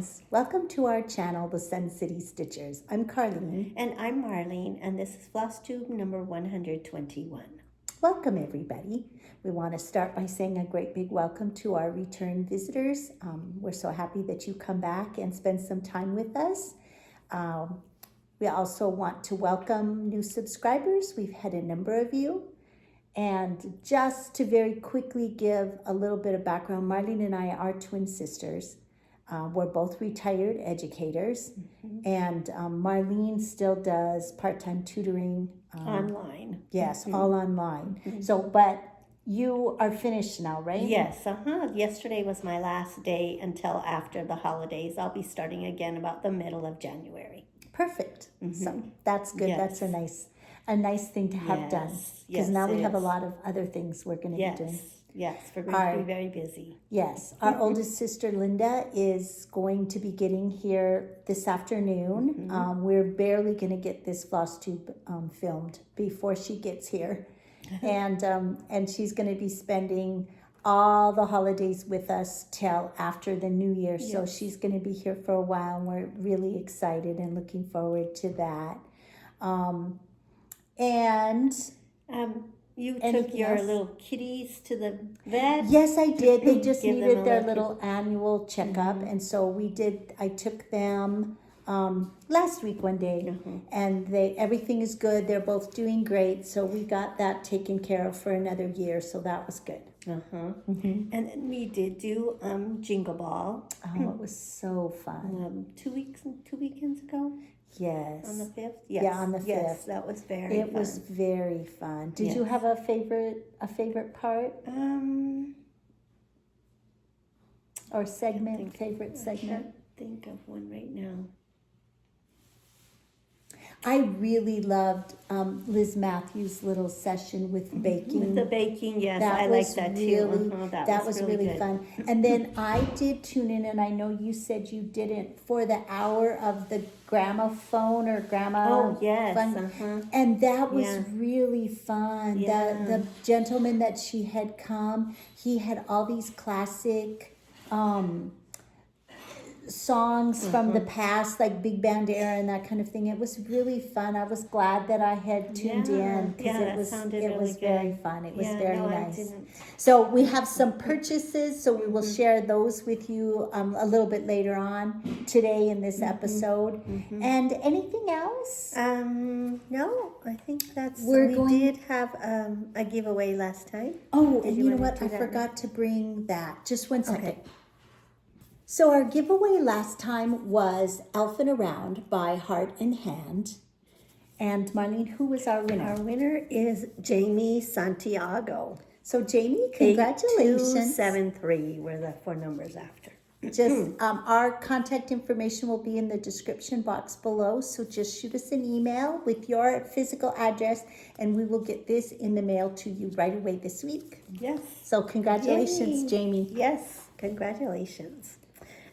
friends. Welcome to our channel, The Sun City Stitchers. I'm Carlene. And I'm Marlene, and this is Flosstube number 121. Welcome, everybody. We want to start by saying a great big welcome to our return visitors. We're so happy that you come back and spend some time with us. We also want to welcome new subscribers. We've had a number of you. And just to very quickly give a little bit of background, Marlene and I are twin sisters. We're both retired educators, and Marlene still does part-time tutoring. Online. Yes, all online. So, but you are finished now, right? Yes, Yesterday was my last day until after the holidays. I'll be starting again about the middle of January. Perfect. So that's good. Yes. That's a nice thing to have done. Because now we have a lot of other things we're going to be doing. Yes, we're going to be very busy. Yes, our oldest sister Linda is going to be getting here this afternoon. We're barely going to get this Flosstube filmed before she gets here, and she's going to be spending all the holidays with us till after the New Year. Yes. So she's going to be here for a while, and we're really excited and looking forward to that. You took your little kitties to the vet? Yes, I did. They just needed their little annual checkup. And so I took them last week one day, and everything is good. They're both doing great. So we got that taken care of for another year. So that was good. And then we did do Jingle Ball. Oh, it was so fun. 2 weekends ago? Yes. On the 5th? Yes. Yeah, on the 5th. Yes, that was very fun. It was very fun. Did you have a favorite part? Or segment, favorite segment? I can't think of one right now. I really loved Liz Matthews' little session with baking. With the baking, yes, I like that too. That was really fun. And then I did tune in, and I know you said you didn't, for the hour of the gramophone or Oh, yes. fun. And that was really fun. Yeah. The gentleman that she had come, he had all these classic songs from the past, like Big Band era and that kind of thing. It was really fun. I was glad that I had tuned in because it was very fun. It was very nice. So we have some purchases, so we will share those with you a little bit later on today in this episode. And anything else? No, I think we did have a giveaway last time. Oh, and you know what? I forgot to bring that. Just one second. Okay. So our giveaway last time was Elfin' Around by Heart and Hand. And Marlene, who was our winner? Our winner is Jamie Santiago. So Jamie, congratulations. 8273 were the 4 numbers after. Just our contact information will be in the description box below. So just shoot us an email with your physical address, and we will get this in the mail to you right away this week. Yes. So congratulations, Jamie. Yes, congratulations.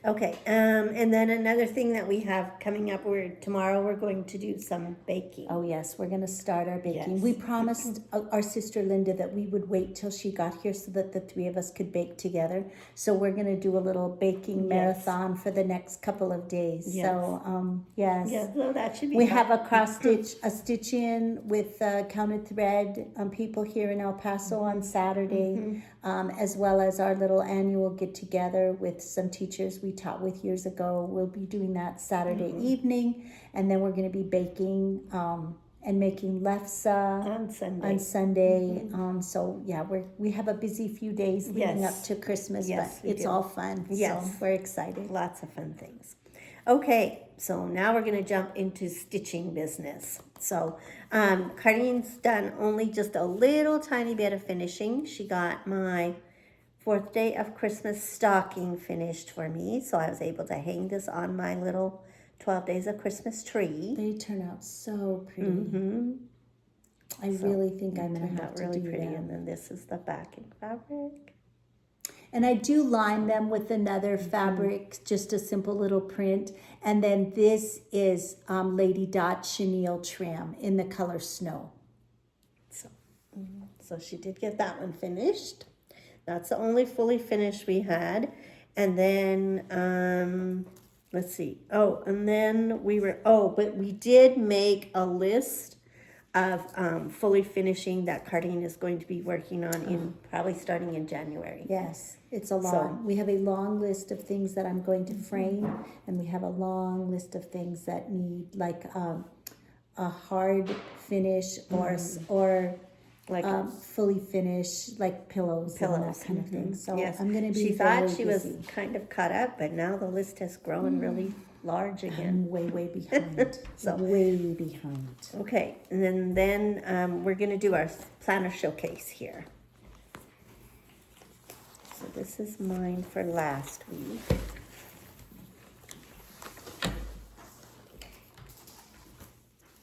Okay, and then another thing that we have coming up, tomorrow we're going to do some baking. Oh yes, we're going to start our baking. Yes. We promised our sister Linda that we would wait till she got here so that the 3 of us could bake together. So we're going to do a little baking marathon for the next couple of days. Yes. So yes. Yeah, so that should be We fun. have a stitch in with counted thread people here in El Paso on Saturday, as well as our little annual get together with some teachers we taught with years ago. We'll be doing that Saturday evening, and then we're going to be baking and making lefse on Sunday. So yeah, we have a busy few days leading up to Christmas, but it's all fun. Yes. So we're excited. Lots of fun things. Okay, so now we're going to jump into stitching business. So Carlene's done only just a little tiny bit of finishing. She got my 4th day of Christmas stocking finished for me, so I was able to hang this on my little 12 days of Christmas tree. They turn out so pretty. I really think I'm going to have to really do pretty. that. And then this is the backing fabric. And I do line them with another fabric, just a simple little print. And then this is Lady Dot chenille trim in the color Snow. So she did get that one finished. That's the only fully finished we had. And then let's see. Oh, and then but we did make a list of fully finishing that Carlene is going to be working on in probably starting in January. Yes, it's a lot. We have a long list of things that I'm going to frame, and we have a long list of things that need like a hard finish or Like fully finished, like pillows and that kind of thing. So yes. I'm going to be She very thought she busy. was kind of caught up, but now the list has grown really large again. I'm way behind. So- way behind. Okay, and then we're gonna do our planner showcase here. So this is mine for last week.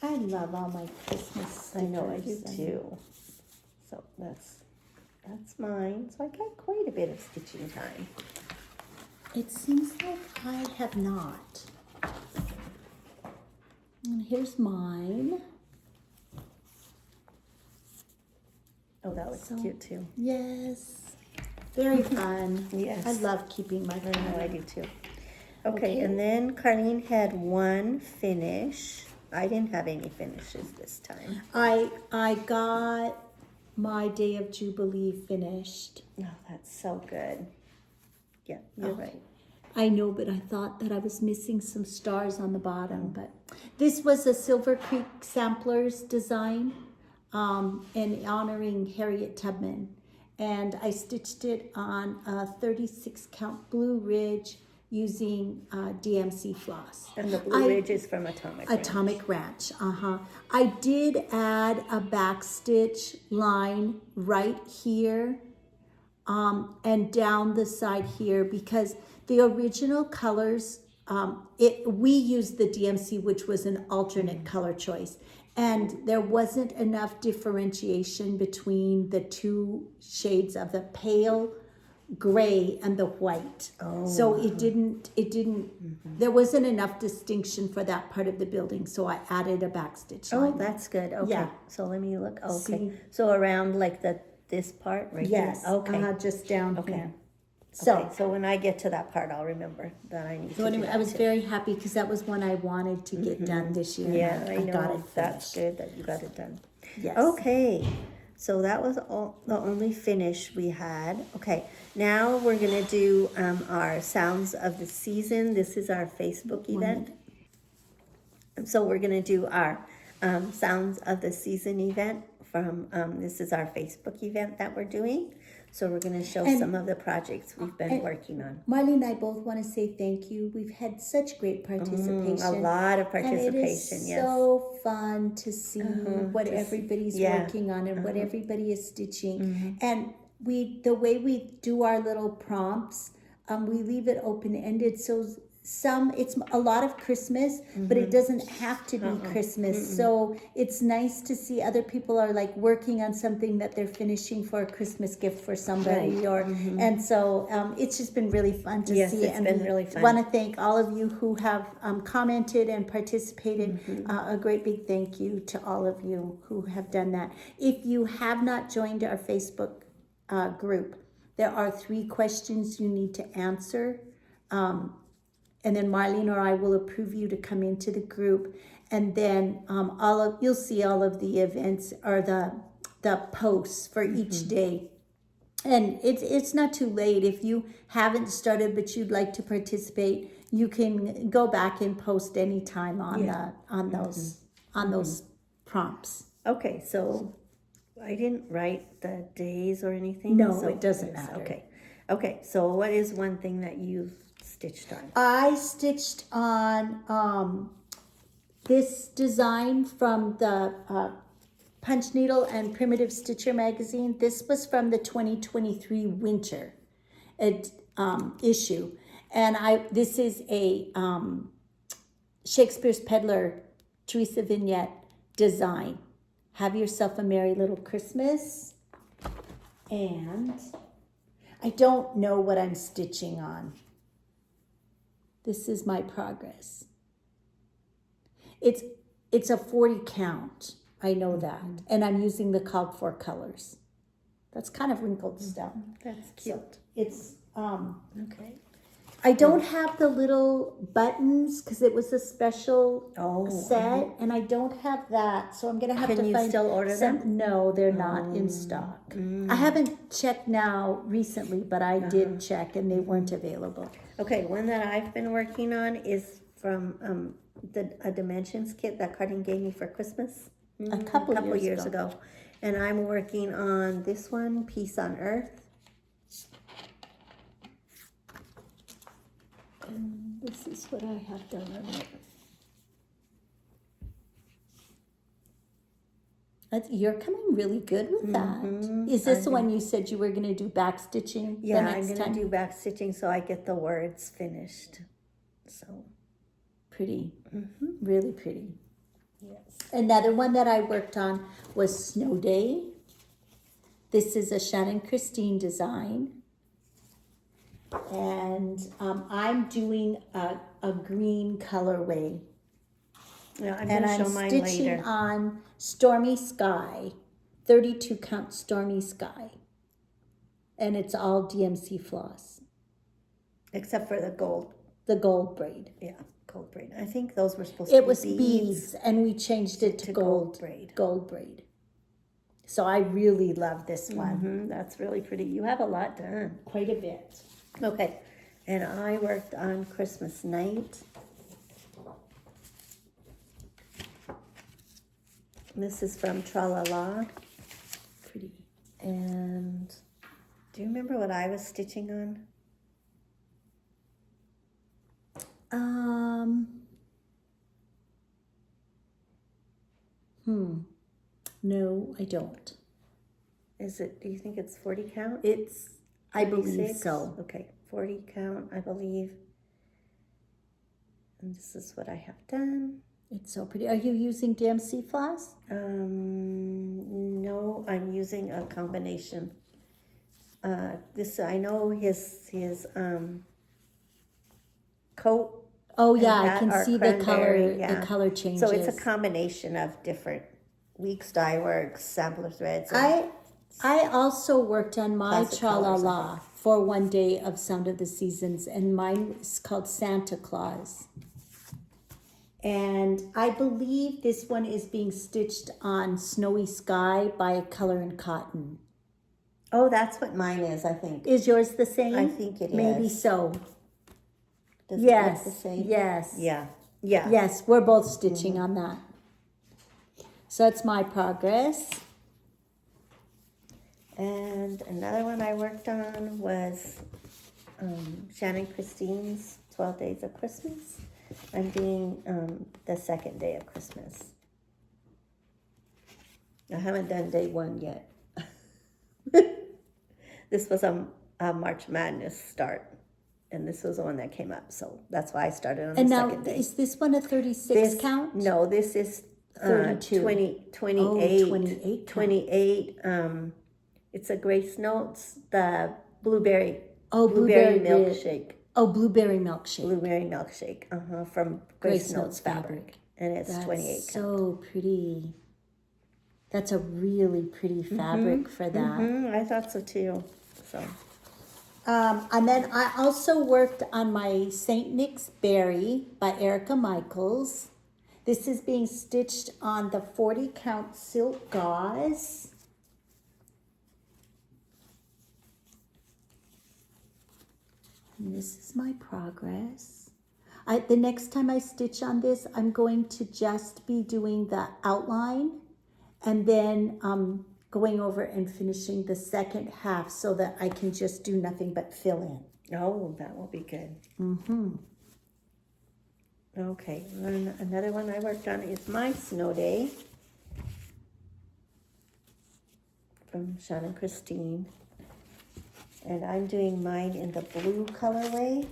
I love all my Christmas I know, I do stickers and- too. So that's mine. So I got quite a bit of stitching time. It seems like I have not. And here's mine. Oh, that looks So- cute too. Yes. Very fun. Yes. I love keeping my I know, planner. I do too. Okay. Okay, and then Carlene had one finish. I didn't have any finishes this time. I got my Day of Jubilee finished. Oh, that's so good. Yeah, you're Okay. right. I know, but I thought that I was missing some stars on the bottom. But this was a Silver Creek Samplers design, and honoring Harriet Tubman. And I stitched it on a 36 count Blue Ridge using DMC floss. And the Blue Ridge is from Atomic Ranch. Atomic Ranch, I did add a backstitch line right here, and down the side here, because the original colors, we used the DMC, which was an alternate color choice, and there wasn't enough differentiation between the two shades of the pale gray and the white. So it didn't, there wasn't enough distinction for that part of the building, so I added a backstitch Oh, line. that's good. Okay. Yeah. So let me look. Okay. See? So around like this part right Yes, here. Okay. just down Okay. here. So, Okay, so when I get to that part, I'll remember that I need to so do anyway, that I was too. very happy because that was one I wanted to get done this year. and Yeah, I know. got it That's finished. good that you got it done. Yes. Okay, so that was the only finish we had. Okay, now we're gonna do our Sounds of the Season. This is our Facebook event. So we're gonna do our Sounds of the Season event from, this is our Facebook event that we're doing. So we're gonna show And- some of the projects we've been working on. Marlene and I both want to say thank you. We've had such great participation. A lot of And it participation, is yes. so fun to see what everybody's yeah. working on and what everybody is stitching. And the way we do our little prompts, we leave it open ended. So it's a lot of Christmas, but it doesn't have to be Christmas. So it's nice to see other people are like working on something that they're finishing for a Christmas gift for somebody, and so it's just been really fun to Yes, see. it's been really fun. Want to thank all of you who have commented and participated. A great big thank you to all of you who have done that. If you have not joined our Facebook group, there are 3 questions you need to answer. And then Marlene or I will approve you to come into the group, and then you'll see all of the events or the posts for each day. And it's not too late if you haven't started but you'd like to participate. You can go back and post anytime on those prompts. Okay, so I didn't write the days or anything. No, so it doesn't matter. Okay. So what is one thing that you've stitched on? I stitched on this design from the Punch Needle and Primitive Stitcher magazine. This was from the 2023 winter issue. And this is a Shakespeare's Peddler Teresa vignette design. Have yourself a merry little Christmas. And I don't know what I'm stitching on. This is my progress. It's a 40 count. I know that. And I'm using the called for colors. That's kind of wrinkled stuff. That's cute. So it's Okay. I don't have the little buttons because it was a special set, and I don't have that, so I'm gonna have Can to you find still order some. them? No, they're not in stock. I haven't checked now recently, but I did check, and they weren't available. Okay, one that I've been working on is from a dimensions kit that Carlene gave me for Christmas A couple years ago. And I'm working on this one, Peace on Earth. And this is what I have done on it. You're coming really good with that. Is this the one you said you were going to do back stitching the Yeah, next I'm time? gonna do back stitching so I get the words finished. So Pretty, really pretty. Yes. Another one that I worked on was Snow Day. This is a Shannon Christine design. And I'm doing a green colorway. yeah, I'm And gonna I'm show mine stitching later. on Stormy Sky, 32 count Stormy Sky. And it's all DMC floss, Except for the gold. the gold braid. Yeah, gold braid. I think those were supposed to It be was beads. beads, and we changed it to gold braid. Gold braid. So I really love this one. That's really pretty. You have a lot done. Quite a bit. Okay, and I worked on Christmas night. This is from TraLaLa. Pretty. And do you remember what I was stitching on? No, I don't. Is it, do you think it's 40 count? It's, I believe 36? so. Okay, 40 count, I believe. And this is what I have done. It's so pretty. Are you using DMC floss? No, I'm using a combination. This, I know his coat. Oh yeah, and I that can are see the color. cranberry, yeah. The color changes. So it's a combination of different weeks, dye works, sampler threads. and- I also worked on my Classic colors, I TraLaLa for one day of Sound of the Seasons, and mine is called Santa Claus. And I believe this one is being stitched on Snowy Sky by Color and Cotton. Oh, that's what mine is, I think. Is yours the same? I think it Maybe is. so. Does it look Yes. the same? Yes. Yeah. Yeah. Yes, we're both stitching on that. So that's my progress. And another one I worked on was Shannon Christine's 12 Days of Christmas. I'm doing the second day of Christmas. I haven't done day one yet. This was a March Madness start, and this was the one that came up, so that's why I started on And the now, second day. is this one a 36 count? No, this is 32. 28. Oh, 28 count. 28. It's a Grace Notes, the blueberry Blueberry milkshake. Oh, blueberry milkshake. Blueberry milkshake, from Grace Notes fabric. And it's That's 28 count. so pretty. That's a really pretty fabric for that. I thought so too. So And then I also worked on my St. Nick's Berry by Erica Michaels. This is being stitched on the 40 count silk gauze. And this is my progress. The next time I stitch on this, I'm going to just be doing the outline and then going over and finishing the second half so that I can just do nothing but fill in. oh, that will be good. Okay, then another one I worked on is my Snow Day from Shannon Christine. And I'm doing mine in the blue colorway.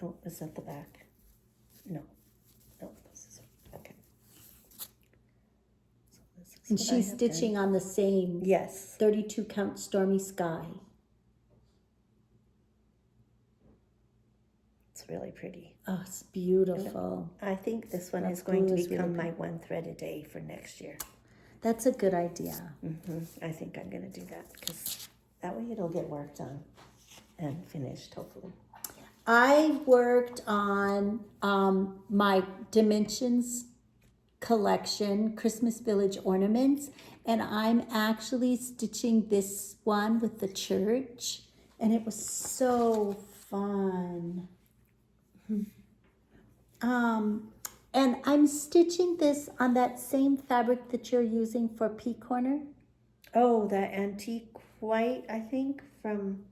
Oh, is that the back? No. No, this is, okay. So this is And what I she's have done. stitching on the same Yes. 32 count Stormy Sky. It's really pretty. Oh, it's beautiful. I think this one That is going to blue is become really my one thread a day for next year. That's a good idea. I think I'm going to do that because that way it'll get work done and finished, hopefully. I worked on my Dimensions collection, Christmas Village ornaments, and I'm actually stitching this one with the church, and it was so fun. And I'm stitching this on that same fabric that you're using for Pea Corner. Oh, that antique white, I think, from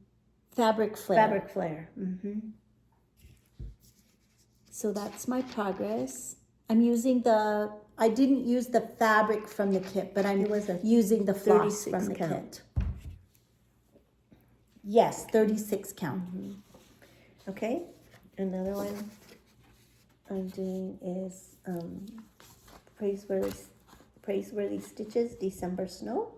Fabric Flare. Fabric Flare. So that's my progress. I'm using I didn't use the fabric from the kit, but I'm using the floss 36 from the count. kit. Yes, 36 count. Okay, another one I'm doing is Praiseworthy Stitches, December Snow.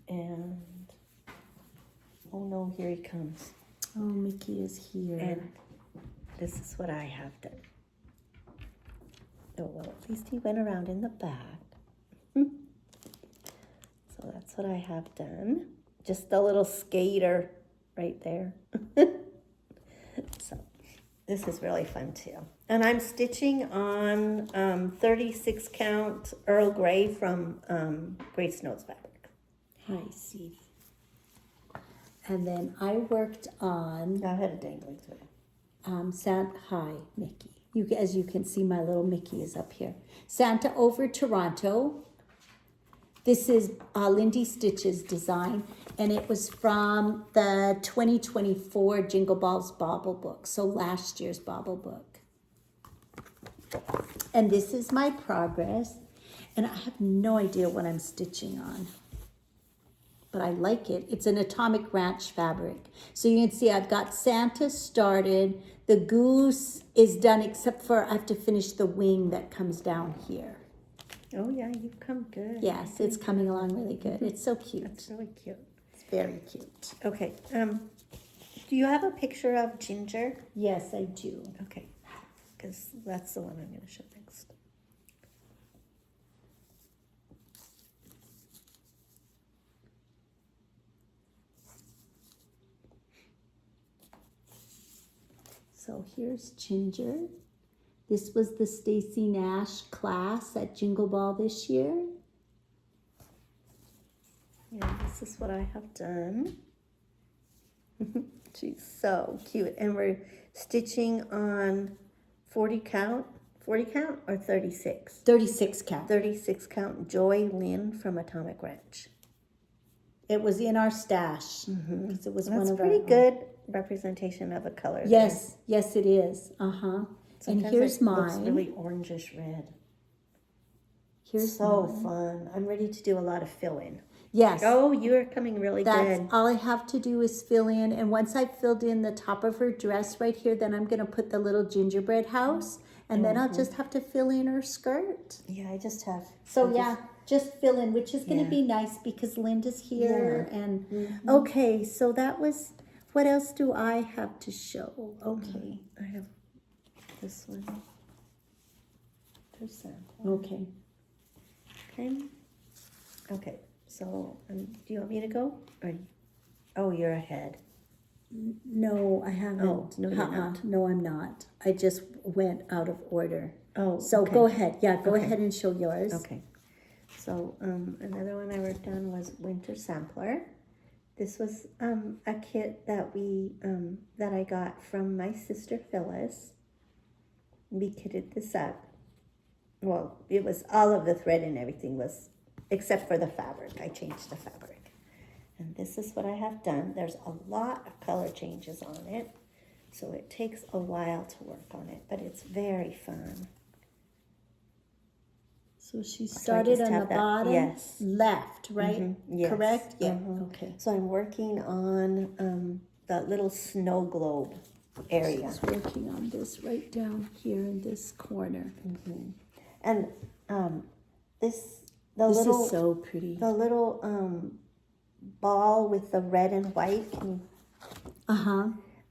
And, oh no, here he comes. Oh, Mickey is here. And this is what I have done. Oh, well, at least he went around in the back. So that's what I have done. Just a little skater right there. So this is really fun too. And I'm stitching on 36 count Earl Grey from Grace Notes fabric. Hi, see. And then I worked on I had a dangling thread. Hi, Mickey. As you can see, my little Mickey is up here. Santa Over Toronto. This is Lindy Stitch's design, and it was from the 2024 Jingle Balls Bauble book, so last year's Bauble book. And this is my progress, and I have no idea what I'm stitching on, but I like it. It's an Atomic Ranch fabric. So you can see I've got Santa started. The goose is done, except for I have to finish the wing that comes down here. Oh yeah, you've come good. Yes, it's coming along really good. It's so cute. That's really cute. It's very cute. Okay. Do you have a picture of Ginger? Yes, I do. Okay, because that's the one I'm going to show next. So here's Ginger. This was the Stacy Nash class at Jingle Ball this year. Yeah, this is what I have done. She's so cute. And we're stitching on 40 count or 36? 36 count. 36 count Joy Lynn from Atomic Ranch. It was in our stash. Because it was That's one of pretty our, good representation of a color. Yes, yes it is. And here's it mine. Looks really orangish red. Here's so mine. fun. I'm ready to do a lot of fill-in. Yes. Oh, you're coming really That's good. all I have to do is fill in. And once I've filled in the top of her dress right here, then I'm going to put the little gingerbread house. And then I'll just have to fill in her skirt. Yeah, I just have. So yeah, just fill in, which is going to be nice because Linda's here. Yeah. And okay, so that was, what else do I have to show? Okay. I have this one. There's that. Okay. Okay. Okay. So, do you want me to go? Oh, you're ahead. No, I haven't. Oh, no, you're not. No, I'm not. I just went out of order. Oh, So okay. go ahead. Yeah, go Okay. ahead and show yours. Okay. So, another one I worked on was Winter Sampler. This was a kit that that I got from my sister Phyllis. We kitted this up. Well, it was all of the thread and everything was, except for the fabric. I changed the fabric. And this is what I have done. There's a lot of color changes on it, so it takes a while to work on it, but it's very fun. So she started on the bottom yes. left, right? Yes. Correct? Yeah. Okay. So I'm working on that little snow globe area. She's working on this right down here in this corner. And this This little is so pretty. the little ball with the red and white.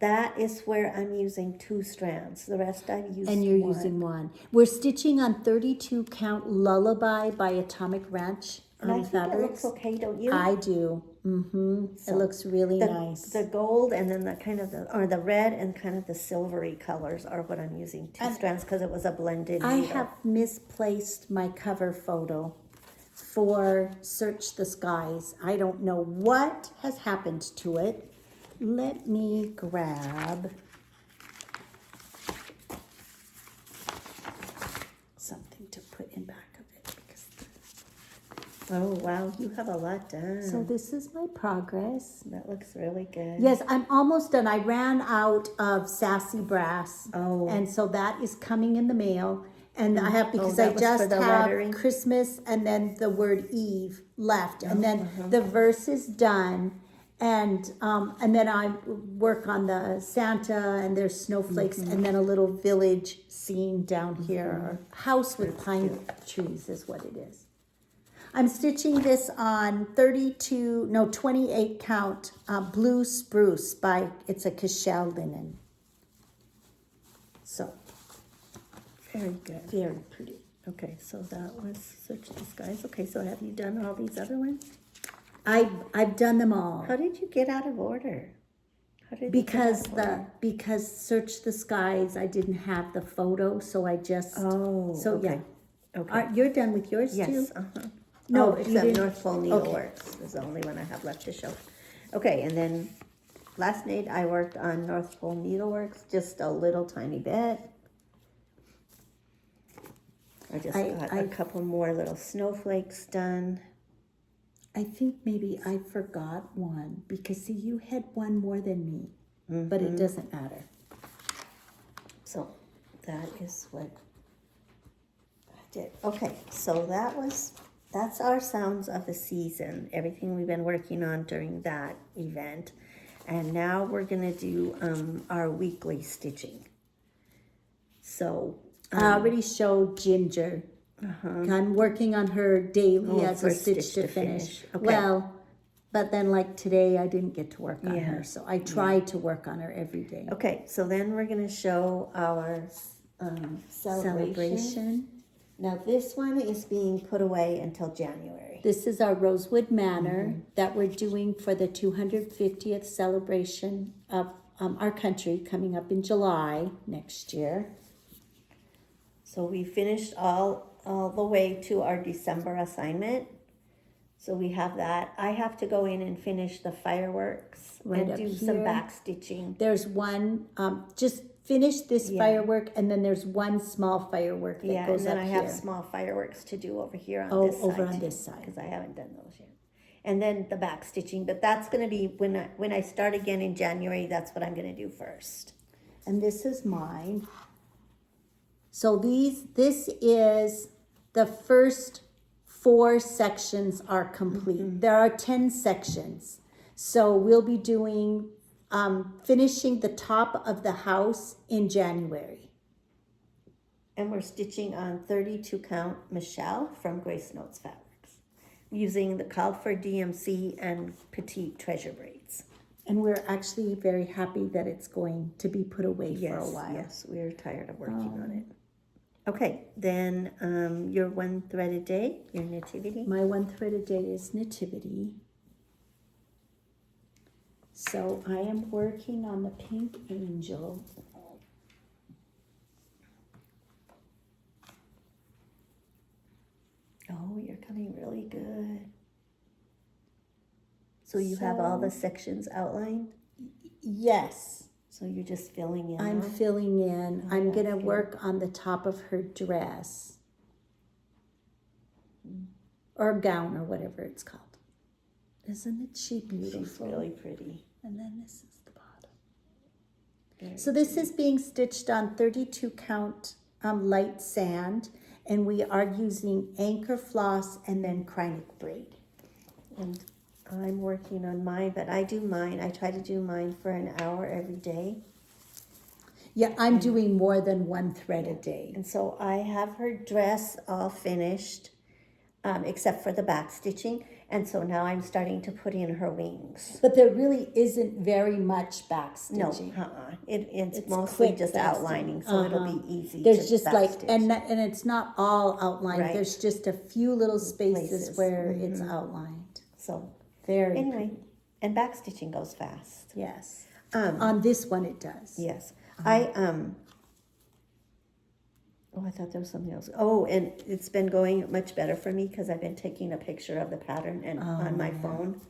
That is where I'm using 2 strands. The rest I've used And you're one. using one. We're stitching on 32 count Lullaby by Atomic Ranch And I on think fabrics. it looks okay, don't you? I do. It So, looks really the, nice. The gold and then the kind of the red and kind of the silvery colors are what I'm using 2 strands because it was a blended I needle. have misplaced my cover photo for Search the Skies. I don't know what has happened to it. Let me grab something to put in back of it. Oh, wow, you have a lot done. So this is my progress. That looks really good. Yes, I'm almost done. I ran out of Sassy Brass. Oh. And so that is coming in the mail. And I have, because that I was just for the have lettering? Christmas and then the word Eve left. And then the verse is done. And then I work on the Santa and there's snowflakes and then a little village scene down here. Or house with pine trees is what it is. I'm stitching this on 28 count Blue Spruce by, it's a Cashel linen. So, Very good. very pretty. Okay, so that was Search the Skies. Okay, so have you done all these other ones? I've done them all. How did you get out of order? How did you get Because out of order? because Search the Skies, I didn't have the photo, so I just, Oh, so okay. yeah. Okay. You're done with yours too? Yes, No, No, you except didn't- North Pole Needleworks is the only one I have left to show. Okay, and then last night I worked on North Pole Needleworks just a little tiny bit. I just got a couple more little snowflakes done. I think maybe I forgot one, because see, you had one more than me, but it doesn't matter. So that is what I did. Okay, so that's our sounds of the season, everything we've been working on during that event. And now we're gonna do our weekly stitching. So I already showed Ginger. I'm working on her daily as for a stitch to finish. Okay. Well, but then like today, I didn't get to work on Yeah. her, so I try to work on her every day. Okay, so then we're gonna show our celebration. Now this one is being put away until January. This is our Rosewood Manor that we're doing for the 250th celebration of our country coming up in July next year. So we finished all the way to our December assignment. So we have that. I have to go in and finish the fireworks Right and up do some here. back stitching. There's one, just finish this firework, and then there's one small firework that Yeah, goes and then up I here. have small fireworks to do over here on Oh, this side. over on this side. Because I haven't done those yet. And then the back stitching, but that's gonna be when I start again in January, that's what I'm gonna do first. And this is mine. So this is the first 4 sections are complete. There are 10 sections. So we'll be doing, finishing the top of the house in January. And we're stitching on 32 count Michelle from Grace Notes Fabrics, using the called for DMC and petite treasure braids. And we're actually very happy that it's going to be put away for a while. Yes, we're tired of working on it. Okay, then your one thread a day, your nativity. My one thread a day is Nativity. So I am working on the pink angel. Oh, you're coming really good. So you have all the sections outlined? Yes, So you're just filling in I'm now? filling in. I'm that's gonna good. work on the top of her dress. Or gown, or whatever it's called. Isn't she beautiful? She's really pretty. And then this is the bottom. Very So this is being stitched on 32 count light sand, and we are using anchor floss and then Kreinik braid. And I'm working on mine, but I try to do mine for an hour every day. Yeah, I'm doing more than one thread a day. And so I have her dress all finished, except for the back stitching. And so now I'm starting to put in her wings. But there really isn't very much backstitching. No, it's mostly quick just backstitching. outlining, so it'll be easy There's to just like, backstitch. and it's not all outlined. Right. There's just a few little spaces Places. where it's outlined. So Very anyway, and backstitching goes fast. Yes. On this one it does. Yes. I thought there was something else. Oh, and it's been going much better for me because I've been taking a picture of the pattern and on my phone.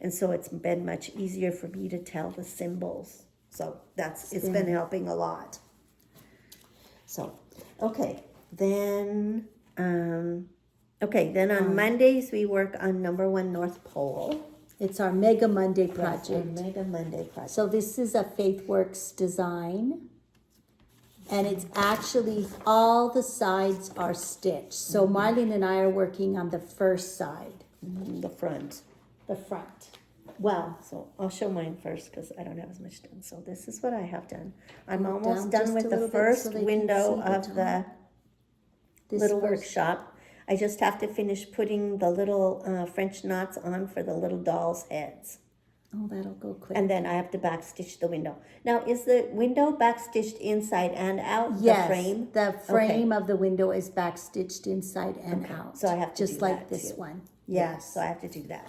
And so it's been much easier for me to tell the symbols. So it's been helping a lot. So, okay. Then on Mondays we work on number 1 North Pole. It's our Mega Monday Yes, our project. Mega Monday project. So this is a FaithWorks design. And it's actually, all the sides are stitched. So Marlene and I are working on the first side, The front. the front. Well, So I'll show mine first because I don't have as much done. So this is what I have done. I'm Go almost down done just with a the little bit first so they can window see the of the this little first- workshop. I just have to finish putting the little French knots on for the little dolls' heads. Oh, that'll go quick. And then I have to backstitch the window. Now, is the window backstitched inside and out, Yes, the frame? the frame of the window is backstitched inside and out. So I have to just do like that this too. one. Yes, so I have to do that.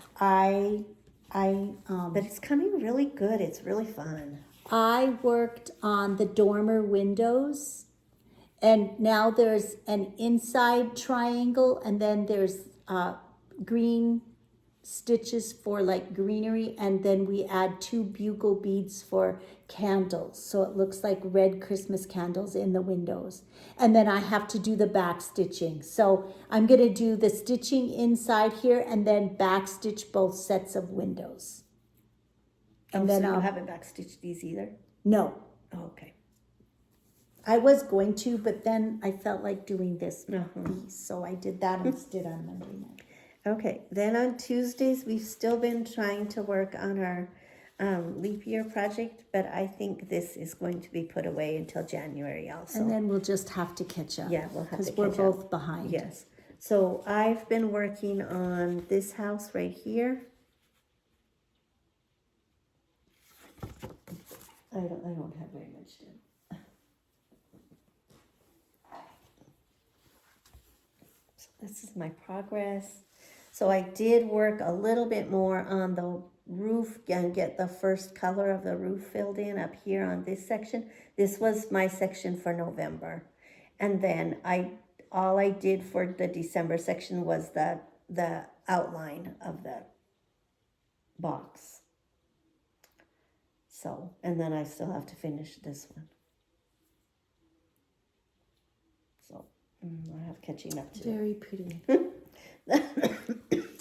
But But it's coming really good. It's really fun. I worked on the dormer windows, and now there's an inside triangle, and then there's green stitches for like greenery, and then we add 2 bugle beads for candles, so it looks like red Christmas candles in the windows. And then I have to do the back stitching, so I'm gonna do the stitching inside here and then back stitch both sets of windows. And then so you I'll haven't backstitched these either? no, Oh, okay. I was going to, but then I felt like doing this Uh-huh. piece, so I did that instead on Monday night. Okay, then on Tuesdays, we've still been trying to work on our leap year project, but I think this is going to be put away until January also. And then we'll just have to catch up. Yeah, we'll have to Because we're catch up. both behind. Yes, so I've been working on this house right here. I don't have very much done. So this is my progress. So I did work a little bit more on the roof and get the first color of the roof filled in up here on this section. This was my section for November. And then all I did for the December section was the outline of the box. So, and then I still have to finish this one. So, I have catching up to. Very pretty.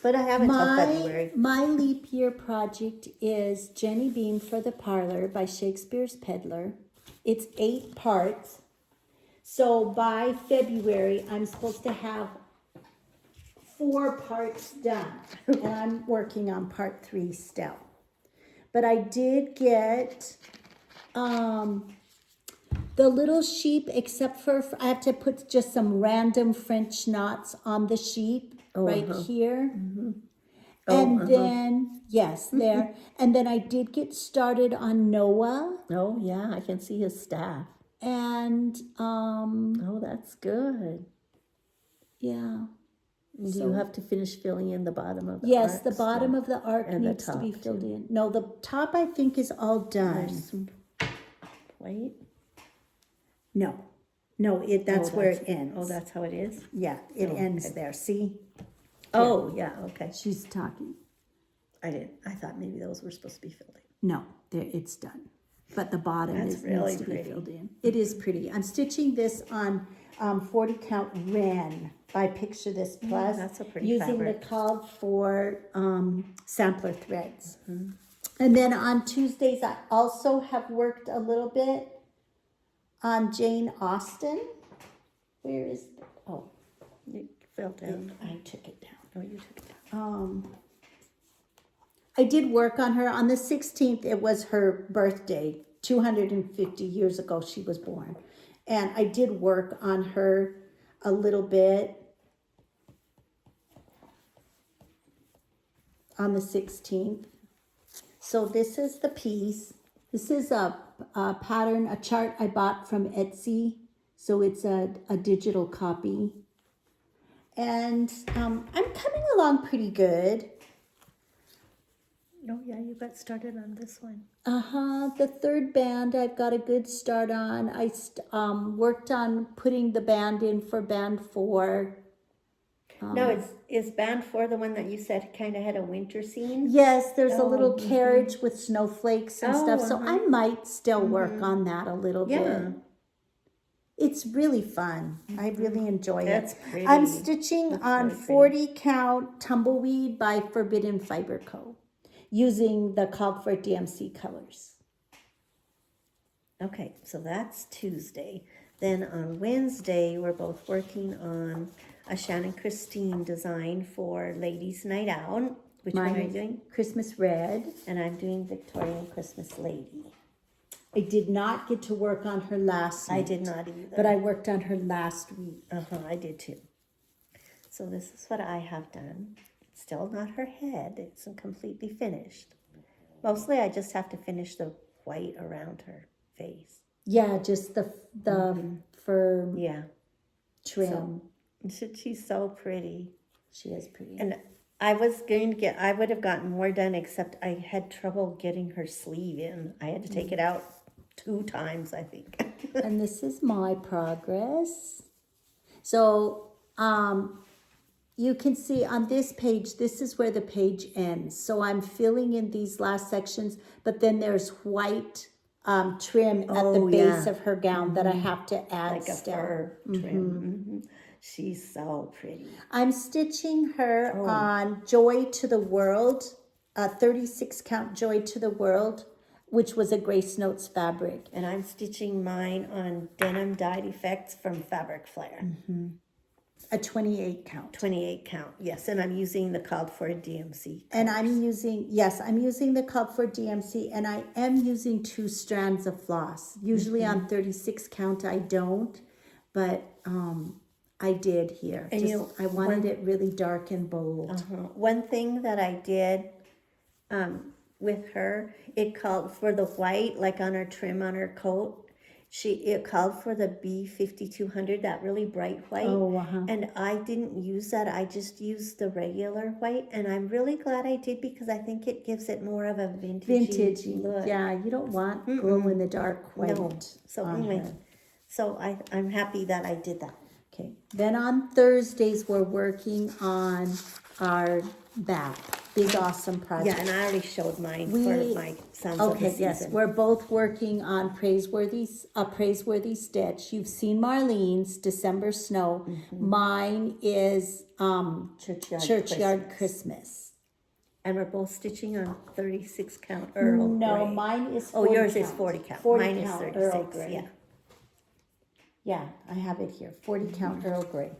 But I haven't till February. My leap year project is Jenny Bean for the Parlor by Shakespeare's Peddler. It's 8 parts. So by February, I'm supposed to have 4 parts done. And I'm working on part 3 still. But I did get the little sheep, except for I have to put just some random French knots on the sheep right here. And then, yes, there. And then I did get started on Noah. Oh, yeah, I can see his staff. And, Oh, that's good. yeah. Do you have to finish filling in the bottom of the Yes, arc the bottom still? of the arc And the needs to be top, filled too. in. No, the top I think is all done. There's some plate. No, that's where it ends. Oh, that's how it is? Yeah, it ends there. See? Oh, yeah, okay. She's talking. I thought maybe those were supposed to be filled in. No, there, it's done. But the bottom That's is, really needs to be pretty. filled in. It is pretty. I'm stitching this on 40 count Ren by Picture This Plus. that's a pretty using fabric. the called for sampler threads. Mm-hmm. And then on Tuesdays, I also have worked a little bit on Jane Austen. Where is the, oh, You filled down. I took it down. Oh, you took it down. I did work on her. On the 16th, it was her birthday. 250 years ago, she was born. And I did work on her a little bit. on the 16th. So this is the piece. This is a pattern, a chart I bought from Etsy. So it's a digital copy. And I'm coming along pretty good. Oh, yeah, you got started on this one. The third band I've got a good start on. I worked on putting the band in for band 4. No, is band 4 the one that you said kind of had a winter scene? Yes, there's a little Oh, carriage with snowflakes and stuff. So I might still work on that a little bit. It's really fun. I really enjoy That's it. pretty. I'm stitching on really pretty. 40 count Tumbleweed by Forbidden Fiber Co. using the called for DMC colors. Okay, so that's Tuesday. Then on Wednesday, we're both working on a Shannon Christine design for Ladies Night Out. Which one are you doing? Christmas Red. And I'm doing Victorian Christmas Lady. I did not get to work on her last night. I did not either. But I worked on her last week. I did too. So this is what I have done. It's still not her head. It's completely finished. Mostly I just have to finish the white around her face. Yeah, just the fur trim. She's so pretty. She is pretty. And I would have gotten more done, except I had trouble getting her sleeve in. I had to take it out 2 times, I think. And this is my progress. So, you can see on this page, this is where the page ends. So I'm filling in these last sections, but then there's white trim at the base of her gown that I have to add Like a fur trim. She's so pretty. I'm stitching her on Joy to the World, 36 count Joy to the World, which was a Grace Notes fabric. And I'm stitching mine on Denim Dyed Effects from Fabric Flare. A 28 count. 28 count, yes. And I'm using the called for DMC. And I'm using the called for DMC, and I am using 2 strands of floss. Usually on 36 count I don't, but I did here. And I wanted it really dark and bold. One thing that I did with her, it called for the white, like on her trim on her coat. It called for the B5200, that really bright white. And I didn't use that. I just used the regular white. And I'm really glad I did, because I think it gives it more of a vintage look. Yeah, you don't want glow in the dark white. No. So anyway, I'm happy that I did that. Okay. Then on Thursdays, we're working on our back. Big, awesome project. Yeah, and I already showed mine for my Sons of the Season. Yes. We're both working on a praiseworthy stitch. You've seen Marlene's December Snow. Mine is Churchyard Christmas. And we're both stitching on 36 count Earl Grey. No, mine is 40 yours count. is 40 count. 40 Mine is count 36, Earl Grey. yeah. Yeah, I have it here. 40 count Earl Grey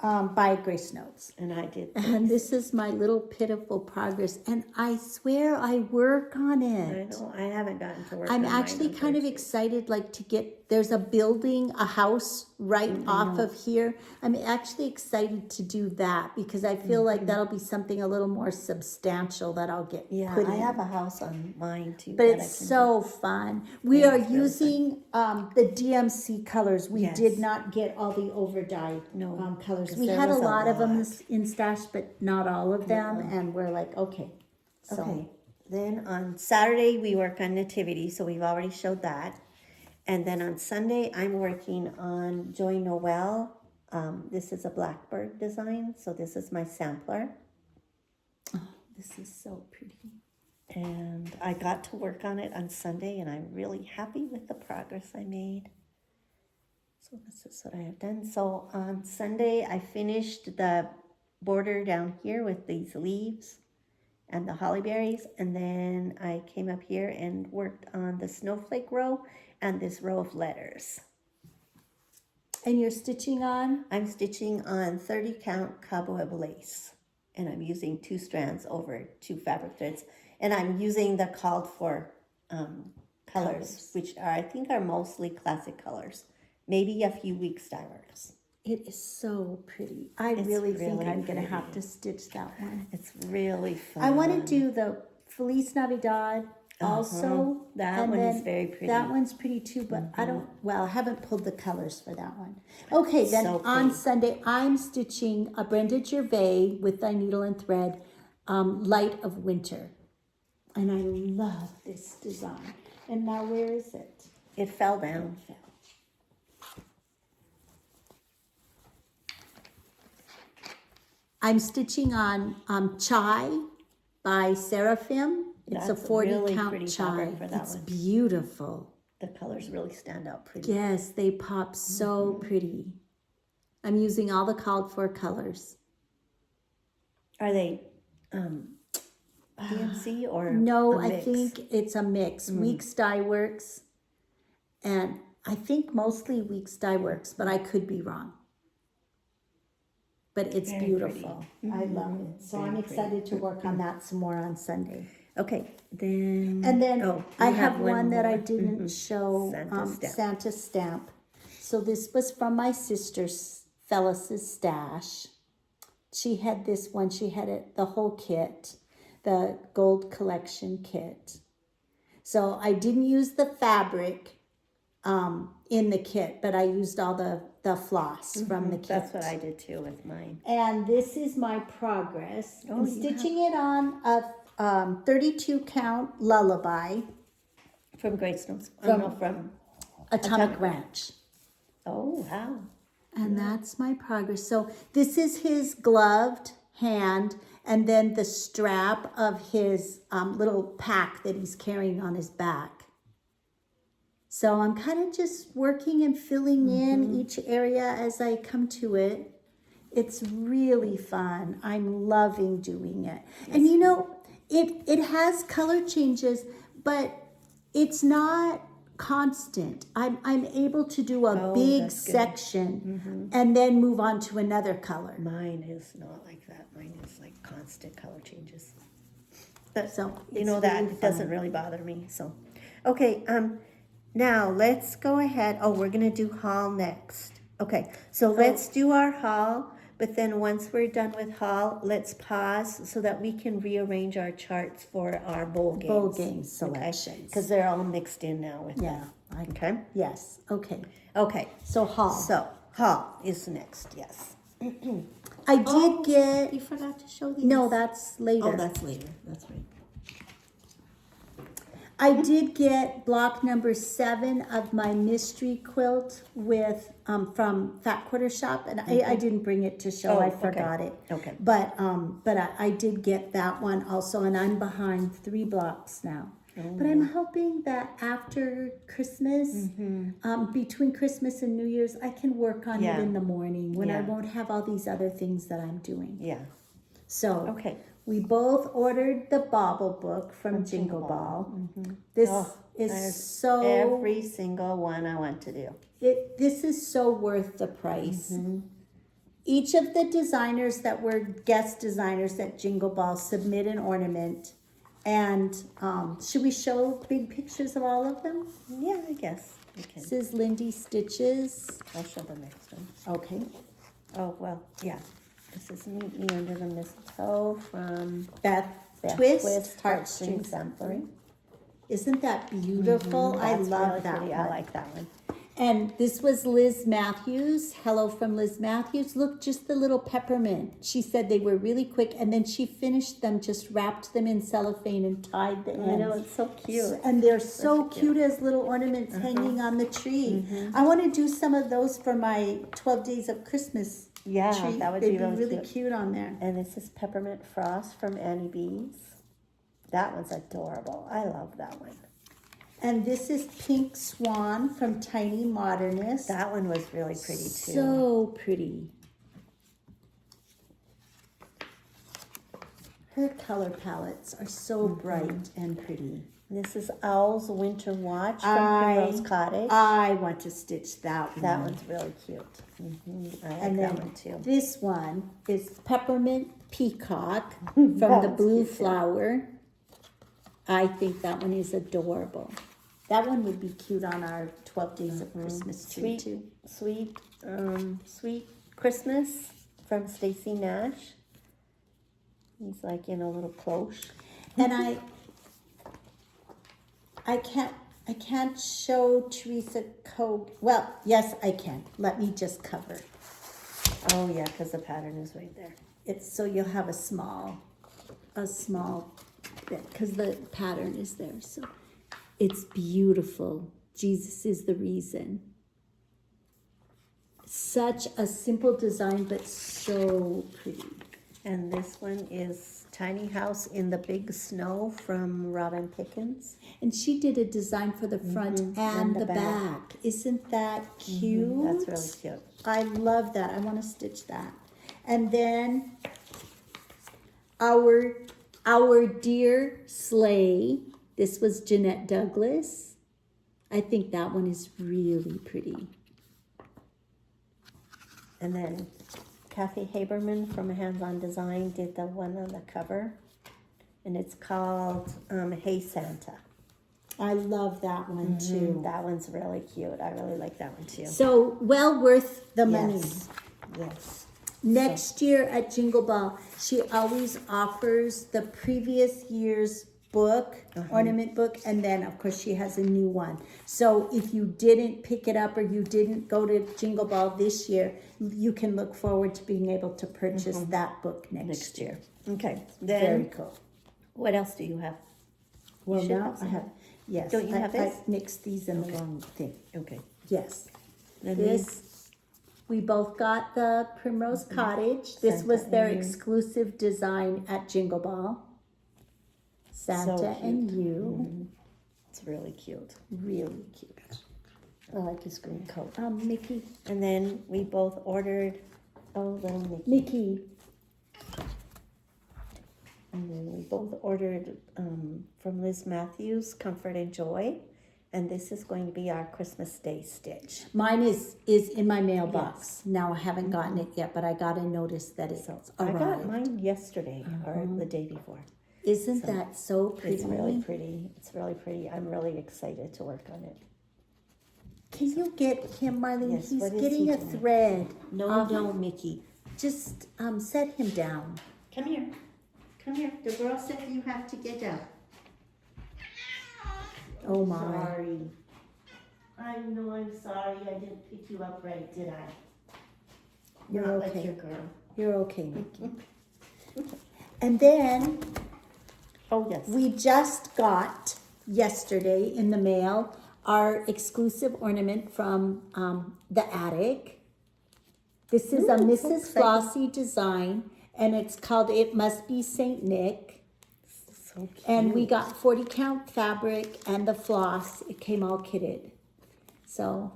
by Grace Notes. And I did. And this is my little pitiful progress. And I swear I work on it. I know, I haven't gotten to work I'm on mine actually on kind of Thursday. excited, like, to get, there's a house right off of here. I'm actually excited to do that, because I feel like that'll be something a little more substantial that I'll get put in. I have a house on mine too. But it's so fun. We are using the DMC colors. We did not get all the overdyed colors. We there had a was a lot of them lot. in stash, but not all of them. And we're like, okay. So Okay. Then on Saturday, we work on Nativity, so we've already showed that. And then on Sunday, I'm working on Joyeux Noel. This is a Blackbird design, so this is my sampler. this is so pretty. And I got to work on it on Sunday, and I'm really happy with the progress I made. So this is what I have done. So on Sunday, I finished the border down here with these leaves and the holly berries. And then I came up here and worked on the snowflake row and this row of letters. And you're stitching on? I'm stitching on 30 count cobweb lace. And I'm using 2 strands over 2 fabric threads. And I'm using the called for colors, which I think are mostly classic colors. Maybe a few weeks diverse. It is so pretty. I It's really think really I'm going to have pretty. to stitch that one. It's really fun. I want to do the Feliz Navidad also. That and one is then very pretty. That one's pretty too, but I don't, well, I haven't pulled the colors for that one. Okay, then So on pretty. Sunday, I'm stitching a Brenda Gervais with Thy Needle and Thread, Light of Winter. And I love this design. And now where is it? It fell down. I'm stitching on Chai by Seraphim. It's That's a a 40 really count pretty chai. fabric for that It's one. beautiful. The colors really stand out pretty. Yes, they pop so pretty. I'm using all the called for colors. Are they DMC or No, a I mix? think it's a mix. Weeks Dye Works, and I think mostly Weeks Dye Works, but I could be wrong. But it's Very beautiful. I love it. So I'm excited to work on that some more on Sunday. Okay, then. And then you I have one that I more. didn't show, Santa stamp. Santa stamp. So this was from my sister Phyllis's stash. She had this one. She had it, the whole kit, the gold collection kit. So I didn't use the fabric in the kit, but I used all the floss from the kit. That's what I did too with mine. And this is my progress. I'm you stitching it on a 32 count lullaby. From Greystone. From Atomic Ranch. Oh, wow. And that's my progress. So this is his gloved hand, and then the strap of his little pack that he's carrying on his back. So I'm kind of just working and filling in each area as I come to it. It's really fun. I'm loving doing it. And you know, it has color changes, but it's not constant. I'm able to do a big that's good. section and then move on to another color. Mine is not like that. Mine is like constant color changes. So You know, that doesn't really bother me. So, okay, now let's go ahead. Oh, we're going to do haul next. Okay, so let's do our haul, but then once we're done with haul, let's pause so that we can rearrange our charts for our bowl games. bowl game selections. Because they're all mixed in now with Yeah. Okay? Yes. Okay. Okay, So haul. so haul is next, yes. I did get. You forgot to show these. No, that's later. Oh, that's later. That's right. I did get block number 7 of my mystery quilt with from Fat Quarter Shop, and I didn't bring it to show. Oh, I forgot it. Okay. But I did get that one also, and I'm behind 3 blocks now. But I'm hoping that after Christmas, between Christmas and New Year's, I can work on it in the morning when I Yeah. won't have all these other things that I'm doing. Yeah. So Okay. we both ordered the Bauble book from Jingle Ball. This is so Every single one I want to do. this is so worth the price. Each of the designers that were guest designers at Jingle Ball submit an ornament. And should we show big pictures of all of them? Yeah, I guess we can. This is Lindy Stitches. I'll show the next one. Okay. Oh, well, yeah. This is Meet Me Under the Mistletoe from Beth Beth Twist, Heartstring Sampling. Isn't that beautiful? I That's love really that pretty. one. I like that one. And this was Liz Matthews. Hello from Liz Matthews. Look, just the little peppermint. She said they were really quick, and then she finished them, just wrapped them in cellophane and tied the ends. I know, it's so cute. And they're so cute as little ornaments hanging on the tree. I want to do some of those for my 12 Days of Christmas Yeah, tree. that would They'd be really cute on there. And this is Peppermint Frost from Annie Beez. That one's adorable. I love that one. And this is Pink Swan from Tiny Modernist. That one was really pretty too. So pretty. Her color palettes are so bright and pretty. This is Owl's Winter Watch from Rose Cottage. I want to stitch that one. That one's really cute. I like And that then one too. this one is Peppermint Peacock from the That's Blue cute, too. Flower. I think that one is adorable. That one would be cute on our 12 Days of Christmas tree too. Sweet Sweet Christmas from Stacy Nash. He's like in a little cloche. And I can't show Teresa code. Well, yes, I can. Let me just cover. Oh yeah, because the pattern is right there. It's so you'll have a small bit because the pattern is there. So it's beautiful. Jesus is the reason. Such a simple design, but so pretty. And this one is Tiny House in the Big Snow from Robin Pickens. And she did a design for the front and the back. Isn't that cute? That's really cute. I love that. I want to stitch that. And then our dear sleigh. This was Jeanette Douglas. I think that one is really pretty. And then Kathy Haberman from Hands On Design did the one on the cover. And it's called Hey Santa. I love that one too. That one's really cute. I really like that one too. So well worth the money. Yes. Next year at Jingle Ball, she always offers the previous year's book, ornament book, and then of course she has a new one. So if you didn't pick it up or you didn't go to Jingle Ball this year, you can look forward to being able to purchase that book next year. Okay. Very Then cool. what else do you have? Well, should now have I some. have, yes. Don't you have I this? mixed these in the wrong thing. Okay. Yes. Then This, we both got the Primrose Cottage. This was their exclusive design at Jingle Ball. Santa and you. it's really cute. Really cute. I like his green coat. Mickey. And then we both ordered, little Mickey. Mickey. And then we both ordered from Liz Matthews, Comfort and Joy. And this is going to be our Christmas Day stitch. Mine is in my mailbox. Now I haven't gotten it yet, but I got a notice that it's I arrived. got mine yesterday or the day before. Isn't that so pretty? It's really pretty. It's really pretty. I'm really excited to work on it. Can you get him, Marlene? Yes, He's what is getting he a doing? thread. No, Mickey. Just set him down. Come here. Come here. The girl said you have to get up. Oh my. Sorry. I know I'm sorry. I didn't pick you up right, did I? You're Not okay. like your girl. You're okay, Mickey. And then Oh, yes. we just got yesterday in the mail our exclusive ornament from the attic. This is a Ooh, so Mrs. exciting. Flossie design, and it's called It Must Be Saint Nick. So cute. And we got 40 count fabric and the floss. It came all kitted. So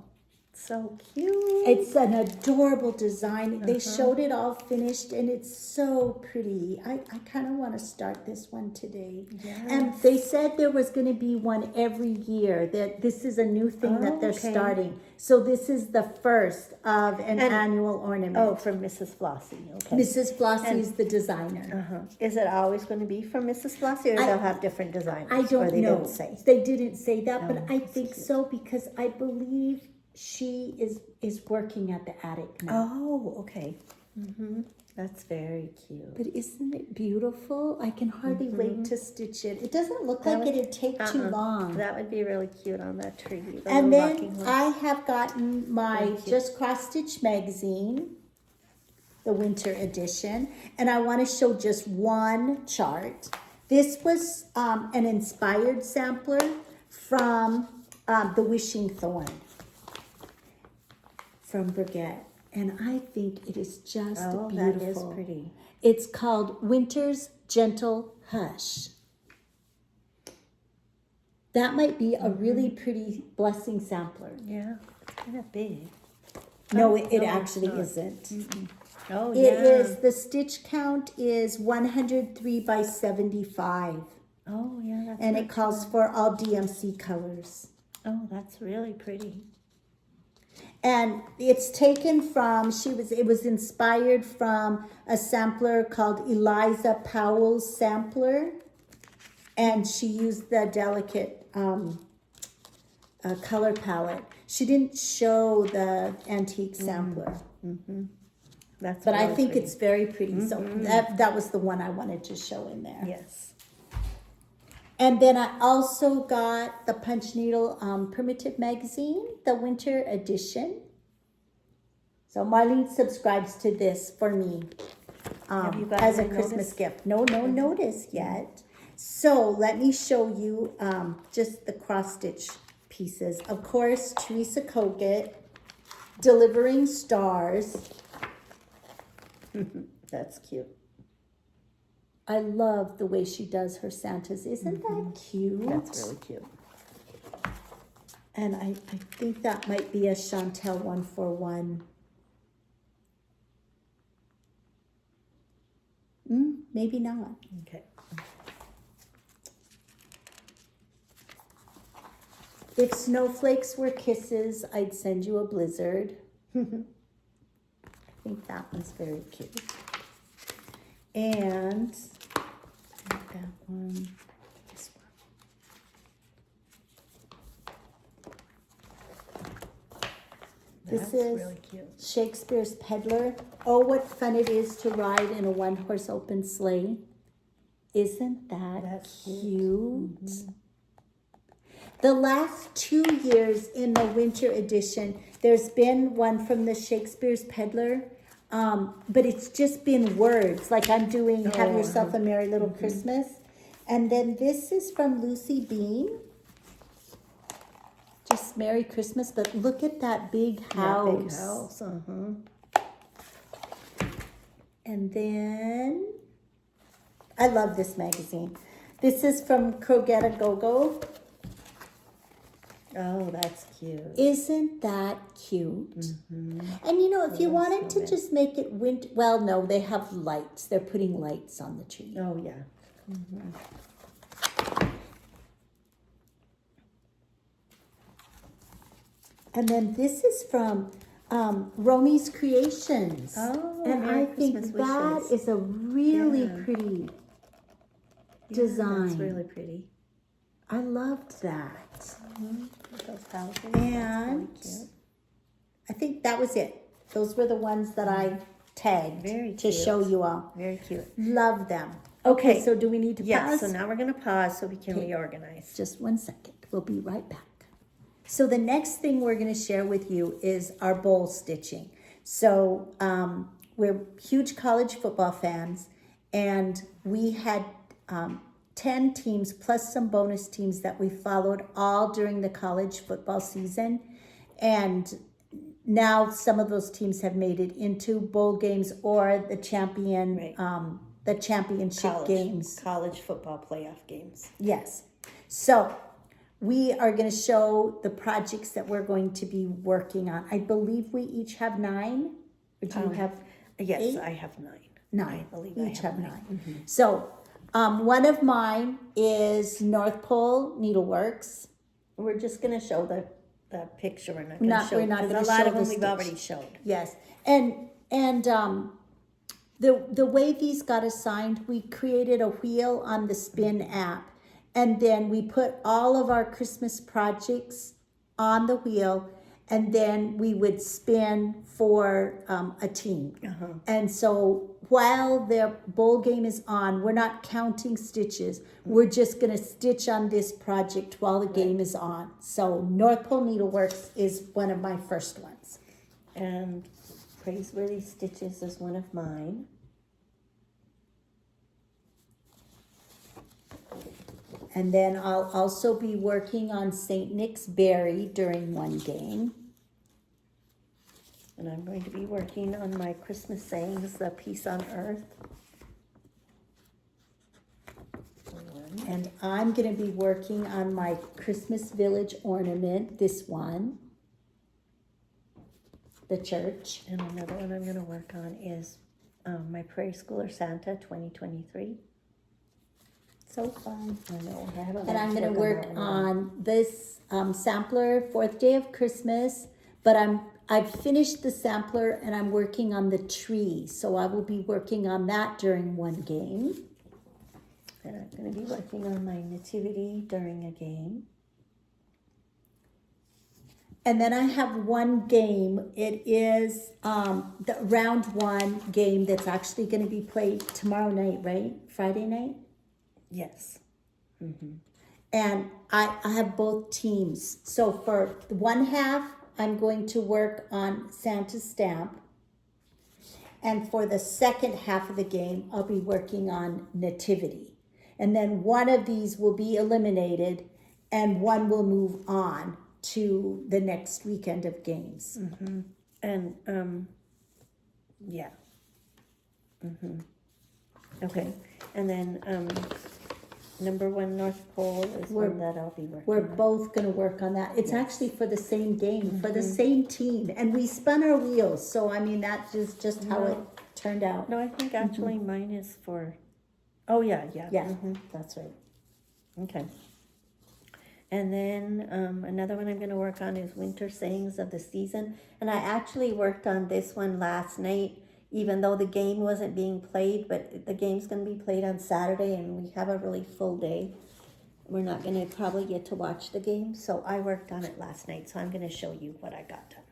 So cute. it's an adorable design. They showed it all finished and it's so pretty. I kind of want to start this one today. And they said there was going to be one every year. That this is a new thing that they're okay. starting. So this is the first of an annual ornament. Oh, from Mrs. Flossie. Okay. Mrs. Flossie is the designer. Is it always going to be from Mrs. Flossie, or they'll have different designers? I don't or they know. Didn't say. They didn't say that, but Oh, I think so because I believe she is working at the attic now. Oh, okay. That's very cute. But isn't it beautiful? I can hardly wait to stitch it. It doesn't look like would- it'd take too long. That would be really cute on that tree. the And little then rocking horse. I have gotten my Very cute. Just Cross Stitch magazine, the winter edition, and I want to show just one chart. This was an inspired sampler from the Wishing Thorn from Brigitte, and I think it is just Oh, beautiful. that is pretty. It's called Winter's Gentle Hush. That might be a really pretty blessing sampler. Yeah, it's kind of big. No, it no, actually it's not. isn't. Oh, It is, the stitch count is 103 by 75. Oh, yeah, that's And not it calls for all DMC colors. Oh, that's really pretty. And it's taken from, it was inspired from a sampler called Eliza Powell's sampler. And she used the delicate color palette. She didn't show the antique sampler, That's but I really think pretty. it's very pretty. So that was the one I wanted to show in there. Yes. And then I also got the Punch Needle Primitive Magazine, the winter edition. So Marlene subscribes to this for me Have you got as a any Christmas notice? gift. No notice yet. So let me show you just the cross stitch pieces. Of course, Teresa Kogut, Delivering Stars. That's cute. I love the way she does her Santas. Isn't that cute? That's really cute. And I think that might be a Chantel 141. Maybe not. Okay. If snowflakes were kisses, I'd send you a blizzard. I think that one's very cute. And that one, this one. This That's is really cute. Shakespeare's Peddler. Oh, what fun it is to ride in a one-horse open sleigh. Isn't that That's cute? The last 2 years in the winter edition, there's been one from the Shakespeare's Peddler, but it's just been words. Like I'm doing Have Yourself a Merry Little Christmas. And then this is from Lucy Bean. Just Merry Christmas, but look at that big house. That big house. And then, I love this magazine. This is from Crogetta Go-Go. Oh, that's cute. Isn't that cute? And you know, if you wanted to just make it winter, well, no, they have lights. They're putting lights on the tree. Oh, yeah. And then this is from Romy's Creations. Oh, and Merry I think Christmas that wishes. is a really pretty design. That's really pretty. I loved that. Those houses. And That's really cute. I think that was it. Those were the ones that I tagged Very to cute. show you all. Very cute. Love them. Okay, Okay. so do we need to Yeah, pause? so now we're going to pause so we can Okay. reorganize. Just 1 second. We'll be right back. So the next thing we're going to share with you is our bowl stitching. So we're huge college football fans, and we had 10 teams plus some bonus teams that we followed all during the college football season. And now some of those teams have made it into bowl games or the championship games. College football playoff games. Yes. So we are going to show the projects that we're going to be working on. I believe we each have 9. Or do you have Yes, 8? I have 9. 9. I believe each I have 9. So one of mine is North Pole Needleworks. We're just going to show the picture. We're not going to show we're not because gonna a lot show of them the we've stitch. already showed. Yes. And the way these got assigned, we created a wheel on the Spin app. And then we put all of our Christmas projects on the wheel, and then we would spin for a team. And so while the bowl game is on, we're not counting stitches. We're just going to stitch on this project while the game is on. So North Pole Needleworks is one of my first ones. And Praiseworthy Stitches is one of mine. And then I'll also be working on St. Nick's Berry during one game. And I'm going to be working on my Christmas sayings, the Peace on Earth. And I'm going to be working on my Christmas Village ornament, this one, the church. And another one I'm going to work on is my Prairie Schooler Santa 2023. So fun. I know. I haven't And I'm going to on work that one. on this sampler, 4th day of Christmas, but I've finished the sampler and I'm working on the tree. So I will be working on that during one game. And I'm going to be working on my Nativity during a game. And then I have one game. It is the round one game that's actually going to be played tomorrow night, right? Friday night? Yes. And I have both teams. So for the one half, I'm going to work on Santa's stamp. And for the second half of the game, I'll be working on Nativity. And then one of these will be eliminated and one will move on to the next weekend of games. And, yeah. Okay. And then, number one North Pole is one that I'll be working We're on. both going to work on that. It's actually for the same game, for the same team. And we spun our wheels. So, I mean, that is just how it turned out. No, I think actually mine is for, oh, yeah. Yeah, that's right. Okay. And then another one I'm going to work on is Winter Sayings of the Season. And I actually worked on this one last night, even though the game wasn't being played, but the game's going to be played on Saturday and we have a really full day. We're not going to probably get to watch the game. So I worked on it last night. So I'm going to show you what I got done.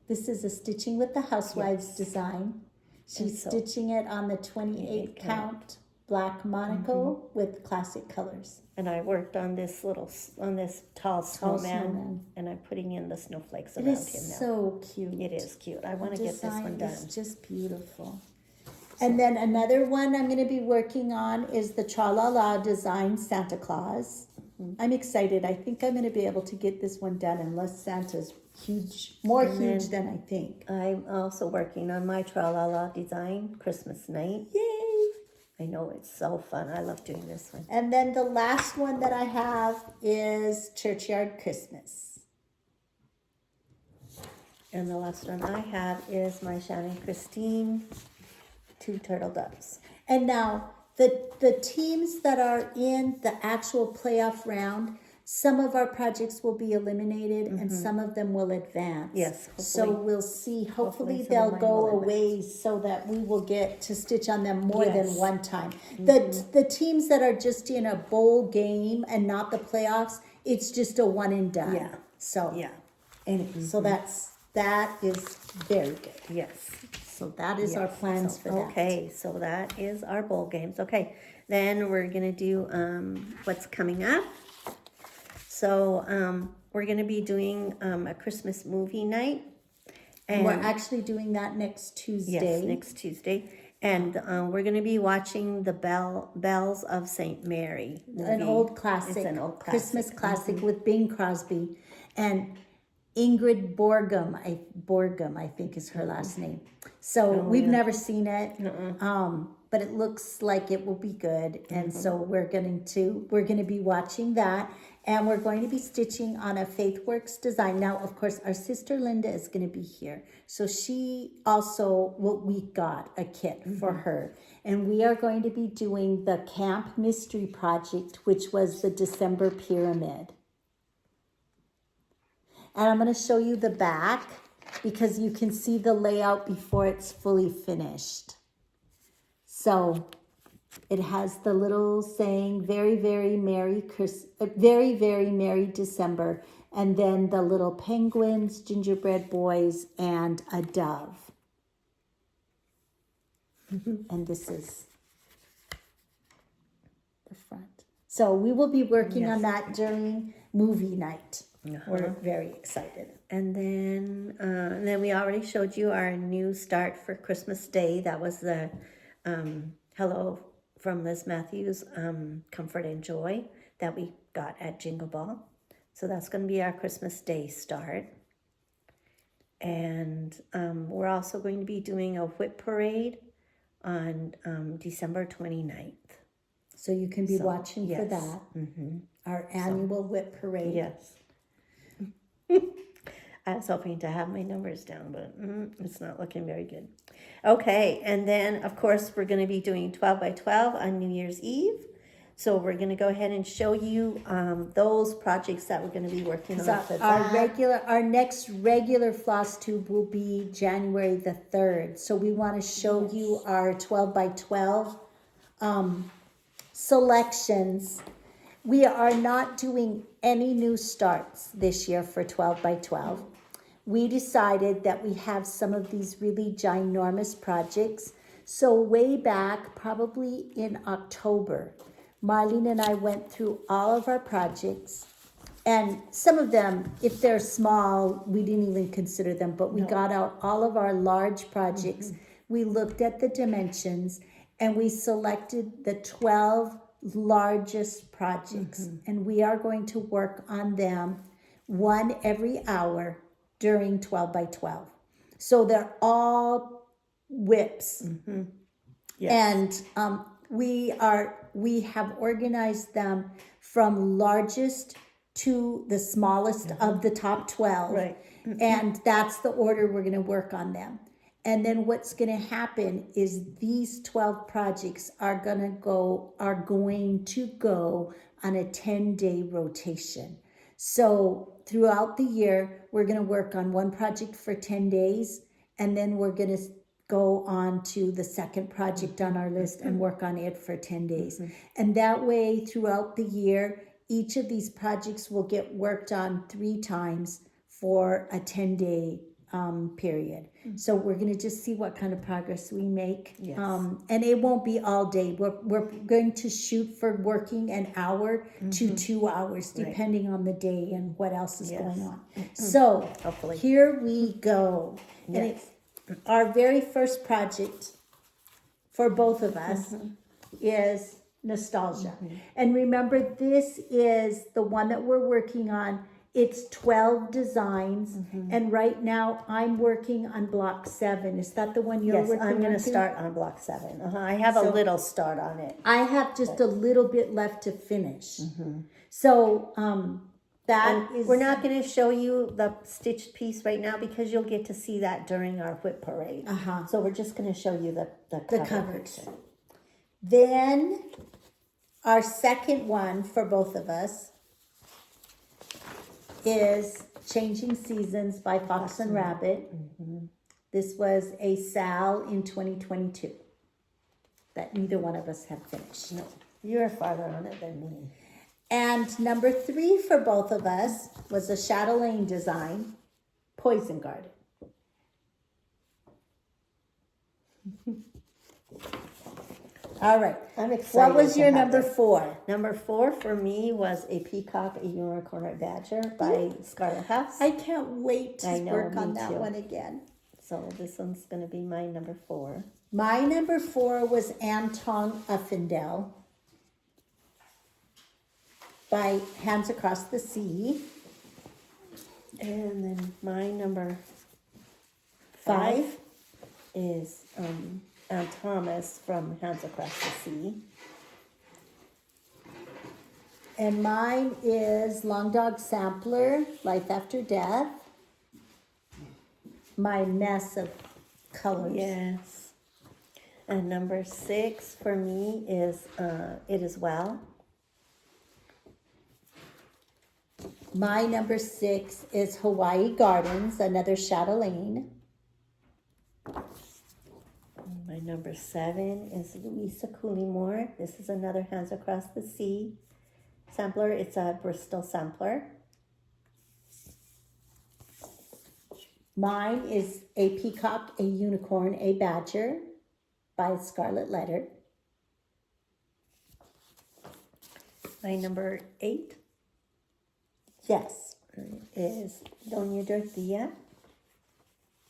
This is a Stitching with the Housewives design. She's stitching it on the 28 count black monocle with classic colors. And I worked on this tall snowman, and I'm putting in the snowflakes around him now. It is so cute. It is cute. I want to get this one done. It's just beautiful. And then another one I'm going to be working on is the TraLaLa Designs Santa Claus. I'm excited. I think I'm going to be able to get this one done unless Santa's huge than I think. I'm also working on my TraLaLa design Christmas night. Yay! I know, it's so fun. I love doing this one. And then the last one that I have is Churchyard Christmas. And the last one I have is my Shannon Christine 2 turtle doves. And now the teams that are in the actual playoff round, some of our projects will be eliminated and some of them will advance. Yes, so we'll see. Hopefully they'll go away so that we will get to stitch on them more than one time. The teams that are just in a bowl game and not the playoffs, it's just a one and done. Yeah. So Yeah. anyway, so that is very good. Yes. So that is our plans for that. Okay, so that is our bowl games. Okay, then we're going to do what's coming up. So we're going to be doing a Christmas movie night. And we're actually doing that next Tuesday. Yes, next Tuesday. And we're going to be watching the Bells of St. Mary movie. An old classic. It's an old classic. Christmas classic with Bing Crosby. And Ingrid Borgum, I think is her last name. So we've never seen it. But it looks like it will be good. And so we're going to be watching that. And we're going to be stitching on a FaithWorks design. Now, of course, our sister Linda is going to be here. So she also, we got a kit for her. And we are going to be doing the Camp Mystery Project, which was the December Pyramid. And I'm going to show you the back because you can see the layout before it's fully finished. So it has the little saying, very, very Merry December. And then the little penguins, gingerbread boys, and a dove. And this is the front. So we will be working on that during movie night. We're very excited. And then we already showed you our new start for Christmas Day. That was the Hello from Liz Matthews, Comfort and Joy that we got at Jingle Ball. So that's going to be our Christmas Day start. And we're also going to be doing a whip parade on December 29th. So you can be watching for that. Our annual whip parade. Yes. I was hoping to have my numbers down, but it's not looking very good. Okay, and then, of course, we're going to be doing 12 by 12 on New Year's Eve. So we're going to go ahead and show you those projects that we're going to be working on. Our next regular Flosstube will be January the 3rd. So we want to show you our 12 by 12 selections. We are not doing any new starts this year for 12 by 12. We decided that we have some of these really ginormous projects. So way back, probably in October, Marlene and I went through all of our projects. And some of them, if they're small, we didn't even consider them, but we got out all of our large projects. We looked at the dimensions and we selected the 12 largest projects. And we are going to work on them one every hour during 12 by 12. So they're all whips. Yes. And we have organized them from largest to the smallest of the top 12. Right. And that's the order we're going to work on them. And then what's going to happen is these 12 projects are going to go on a 10-day rotation. So throughout the year, we're going to work on one project for 10 days, and then we're going to go on to the second project on our list and work on it for 10 days. And that way, throughout the year, each of these projects will get worked on 3 times for a 10-day period. So we're going to just see what kind of progress we make. Yes. And it won't be all day. We're going to shoot for working an hour to 2 hours, depending on the day and what else is going on. So Hopefully. here we go. And Yes. our very first project for both of us is nostalgia. And remember, this is the one that we're working on. It's 12 designs, and right now I'm working on block 7. Is that the one you're Yes, working on? I'm going to too? start on block 7. I have a little start on it. I have just a little bit left to finish. So that is. We're not going to show you the stitched piece right now because you'll get to see that during our whip parade. So we're just going to show you the covers. picture. Then our second one for both of us is Changing Seasons by Fox and Rabbit. This was a Sal in 2022 that neither one of us have finished. No, you're farther on it than me. And number 3 for both of us was a Chatelaine design, Poison Garden. All right. I'm excited. What was to your have number this. 4? Number 4 for me was a Peacock, a Unicorn, a Badger by Scarlet House. I can't wait to I know, work on me that too. one again. So this one's going to be my number 4. My number 4 was Anton Uffendale by Hands Across the Sea. And then my number 5 5 is Anne Thomas from Hands Across the Sea. And mine is Long Dog Sampler, Life After Death. My mess of colors. Yes. And number 6 for me is It Is Well. My number 6 is Hawaii Gardens, another Chatelaine. My number 7 is Louisa Cooley-Moore. This is another Hands Across the Sea sampler. It's a Bristol sampler. Mine is a Peacock, a Unicorn, a Badger by Scarlet Letter. My number 8 Yes. is Doña Dorothea.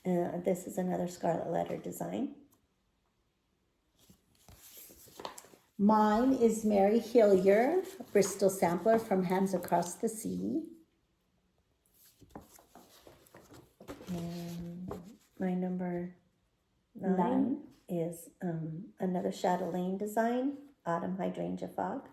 This is another Scarlet Letter design. Mine is Mary Hillier, Bristol sampler from Hands Across the Sea. And my number 9 9. is another Chatelaine design, Autumn Hydrangea Fog.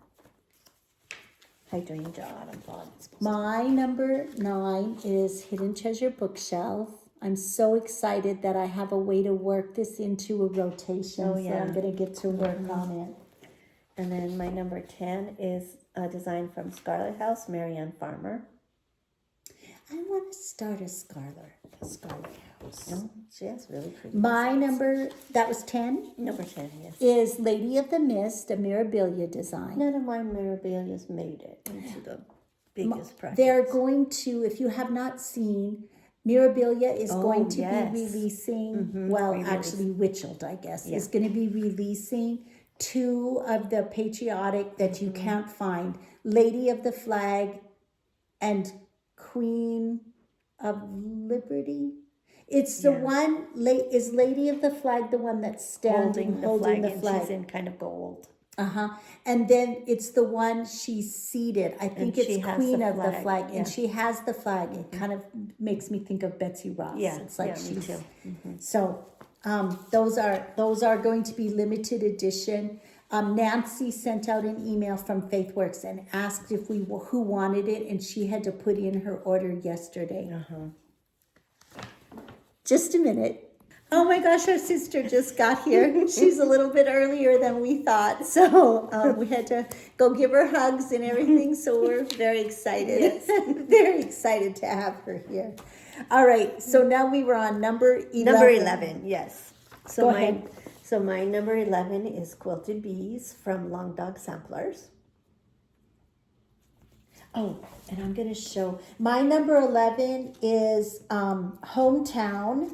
Hydrangea Autumn Fog. My number 9 is Hidden Treasure Bookshelf. I'm so excited that I have a way to work this into a rotation. Oh, So yeah. I'm going to get to work on it. And then my number 10 is a design from Scarlet House, Marianne Farmer. I want to start a scarlet house. Oh, she has really pretty. My number, that was 10, Number 10, yes. is Lady of the Mist, a Mirabilia design. None of my memorabilia's made it into the biggest project. They're going to, if you have not seen, Mirabilia is going to yes. be releasing, actually Witchelled, I guess, is going to be releasing 2 of the patriotic that you can't find. Lady of the Flag and Queen of Liberty. It's the one, is Lady of the Flag the one that's standing, holding the flag. And she's in kind of gold. And then it's the one she's seated. I think it's Queen of the Flag. Yeah. And she has the flag. It kind of makes me think of Betsy Ross. Yeah, it's like me she's too. So those are going to be limited edition. Nancy sent out an email from FaithWorks and asked if who wanted it, and she had to put in her order yesterday. Just a minute. Oh my gosh, our sister just got here. She's a little bit earlier than we thought, so we had to go give her hugs and everything. So we're very excited. Yes. Very excited to have her here. All right, so now we were on number 11. Number 11, yes. So Go ahead. So my number 11 is Quilted Beez from Long Dog Samplers. Oh, and I'm going to show. My number 11 is Hometown,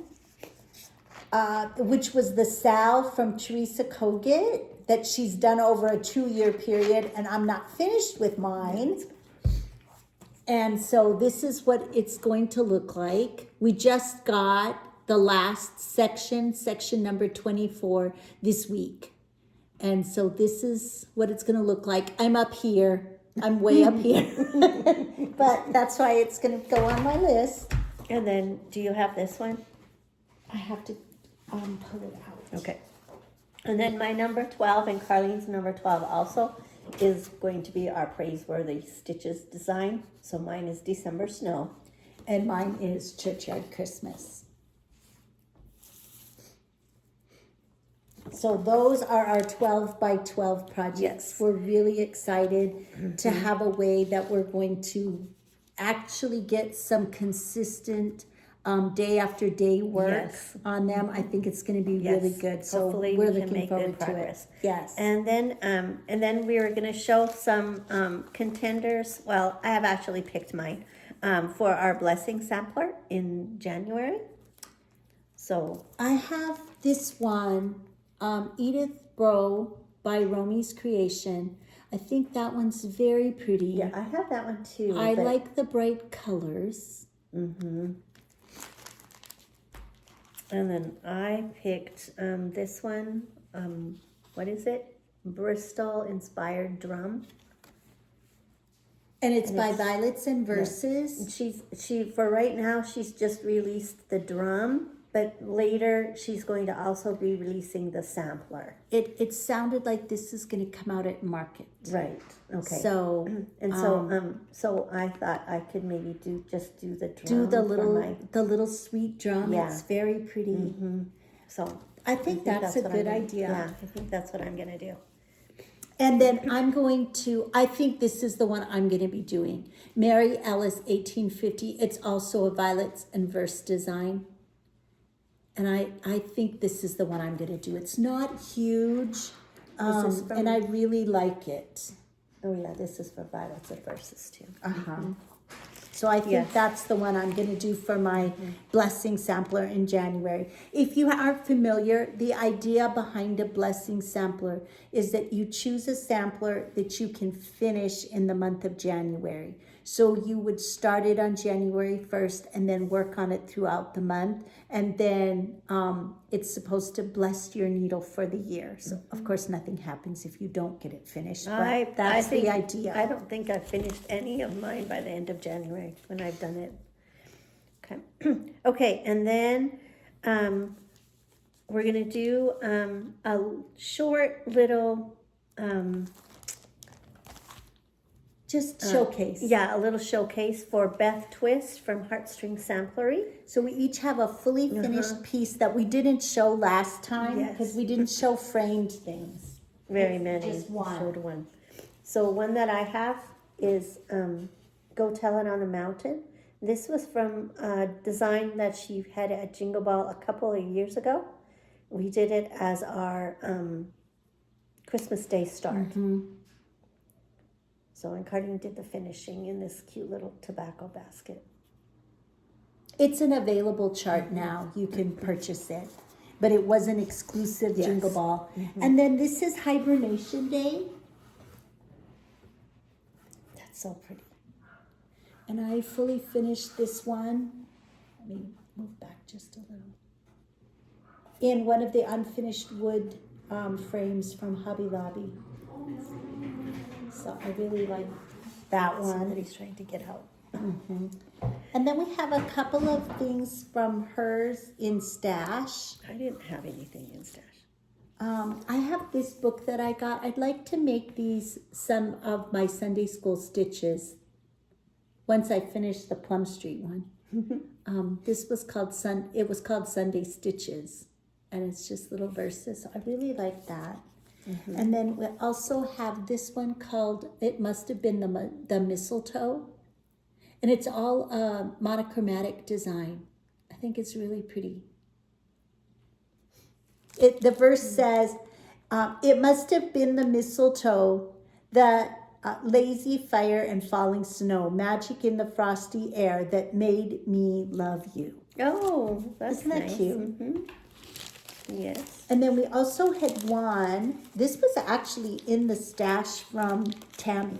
which was the salve from Teresa Kogut that she's done over a 2-year period, and I'm not finished with mine. And so this is what it's going to look like. We just got the last section number 24 this week. And so this is what it's going to look like. I'm up here. I'm way up here. But that's why it's going to go on my list. And then, do you have this one? I have to pull it out. Okay. And then my number 12 and Carlene's number 12 also is going to be our Praiseworthy Stitches design. So mine is December Snow. And mine is Churchyard Christmas. So those are our 12 by 12 projects. Yes. We're really excited to have a way that we're going to actually get some consistent day after day work on them. I think it's going to be really good. So hopefully we're we can looking make forward good to it. progress. Yes. And then we are going to show some contenders. Well, I have actually picked mine for our Blessing Sampler in January. So I have this one, Edith Bro by Romy's Creation. I think that one's very pretty. yeah, I have that one too. I like the bright colors. And then I picked this one. What is it? Bristol Inspired Drum. And it's by Violets and Verses. And she for right now she's just released the drum, but later she's going to also be releasing the sampler. It sounded like this is going to come out at market. Right. Okay. So so I thought I could maybe do the drum. do the little sweet drum. Yeah. It's very pretty. So I think that's a good idea. Yeah, I think that's what I'm gonna do. And then I think this is the one I'm going to be doing. Mary Ellis 1850. It's also a Violets and Verse design. And I think this is the one I'm going to do. It's not huge, and I really like it. Oh yeah, this is for Violets and Verses too. So I think that's the one I'm going to do for my Blessing Sampler in January. If you aren't familiar, the idea behind a Blessing Sampler is that you choose a sampler that you can finish in the month of January. So you would start it on January 1st and then work on it throughout the month. And then it's supposed to bless your needle for the year. So, of course, nothing happens if you don't get it finished. But that's the idea. I don't think I've finished any of mine by the end of January when I've done it. Okay. Okay, and then we're going to do a short little... showcase. a little showcase for Beth Twist from Heartstring Samplery. So we each have a fully finished piece that we didn't show last time because we didn't show framed things. Very many. Just one. I showed one. So one that I have is Go Tell It on the Mountain This was from a design that she had at Jingle Ball a couple of years ago. We did it as our Christmas Day start. So, and Carlene did the finishing in this cute little tobacco basket. It's an available chart now. You can purchase it. But it was an exclusive Jingle Ball. And then this is Hibernation Day. That's so pretty. And I fully finished this one. Let me move back just a little. In one of the unfinished wood frames from Hobby Lobby. So I really like that one. Somebody's trying to get out. And then we have a couple of things from hers in stash. I didn't have anything in stash. I have this book that I got. I'd like to make these some of my Sunday school stitches once I finish the Plum Street one. This was called Sunday Stitches, and it's just little verses. So I really like that. And then we also have this one called It Must Have Been the Mistletoe, and it's all monochromatic design. I think it's really pretty. The verse says, it must have been the mistletoe, the lazy fire and falling snow, magic in the frosty air that made me love you. Oh, that's Isn't that nice. cute? Yes. And then we also had one, this was actually in the stash from Tammy.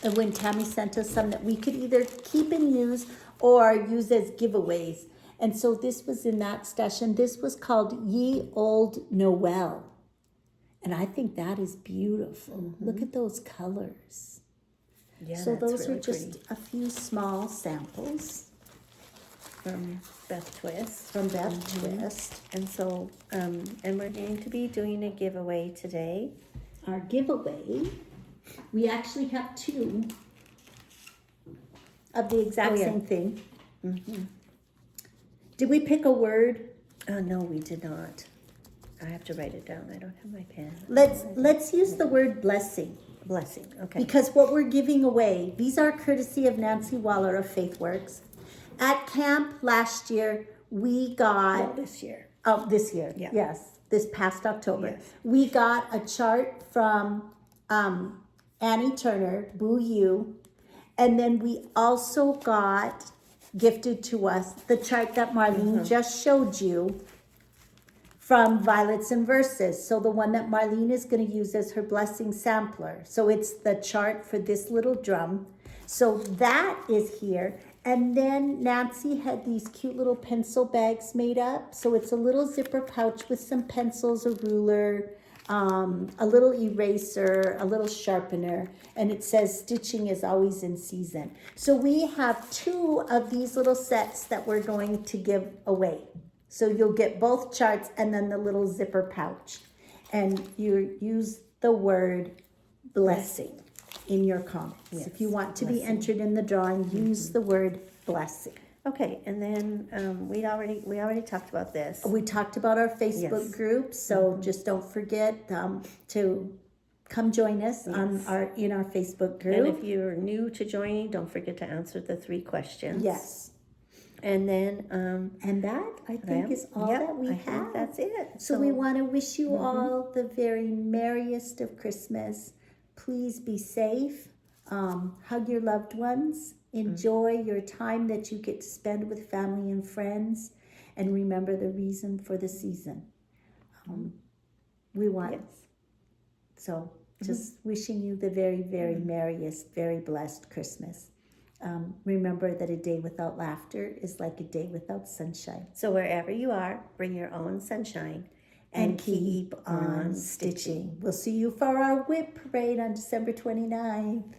And when Tammy sent us some that we could either keep and use or use as giveaways. And so this was in that stash, and this was called Ye Old Noel. And I think that is beautiful. Look at those colors. Yeah, So that's those really are just pretty. a few small samples From Beth Twist. from Beth Twist. And so, and we're going to be doing a giveaway today. Our giveaway, we actually have two of the exact same thing. Did we pick a word? No, we did not. I have to write it down. I don't have my pen. Let's use the word blessing, Blessing. Okay. because what we're giving away, these are courtesy of Nancy Waller of FaithWorks. At camp last year, we got this year. this year, Yeah. yes, this past October, Yes. we got a chart from Annie Turner, Boo You, and then we also got gifted to us the chart that Marlene just showed you from Violets and Verses. So the one that Marlene is going to use as her blessing sampler. So it's the chart for this little drum. So that is here. And then Nancy had these cute little pencil bags made up. So it's a little zipper pouch with some pencils, a ruler, a little eraser, a little sharpener, and it says stitching is always in season. So we have two of these little sets that we're going to give away. So you'll get both charts and then the little zipper pouch. And you use the word blessing in your comments. Yes, If you want to be blessing. entered in the drawing, use the word blessing. Okay, and then we already talked about this. We talked about our Facebook Yes. group, so just don't forget to come join us on in our Facebook group. And if you're new to joining, don't forget to answer the 3 questions. Yes, And then and that I think is all that we I have. think that's it. So we want to wish you all the very merriest of Christmas. Please be safe. Hug your loved ones. Enjoy your time that you get to spend with family and friends. And remember the reason for the season. We want. So just wishing you the very, very merriest, very blessed Christmas. Remember that a day without laughter is like a day without sunshine. So wherever you are, bring your own sunshine And keep on stitching. We'll see you for our whip parade on December 29th.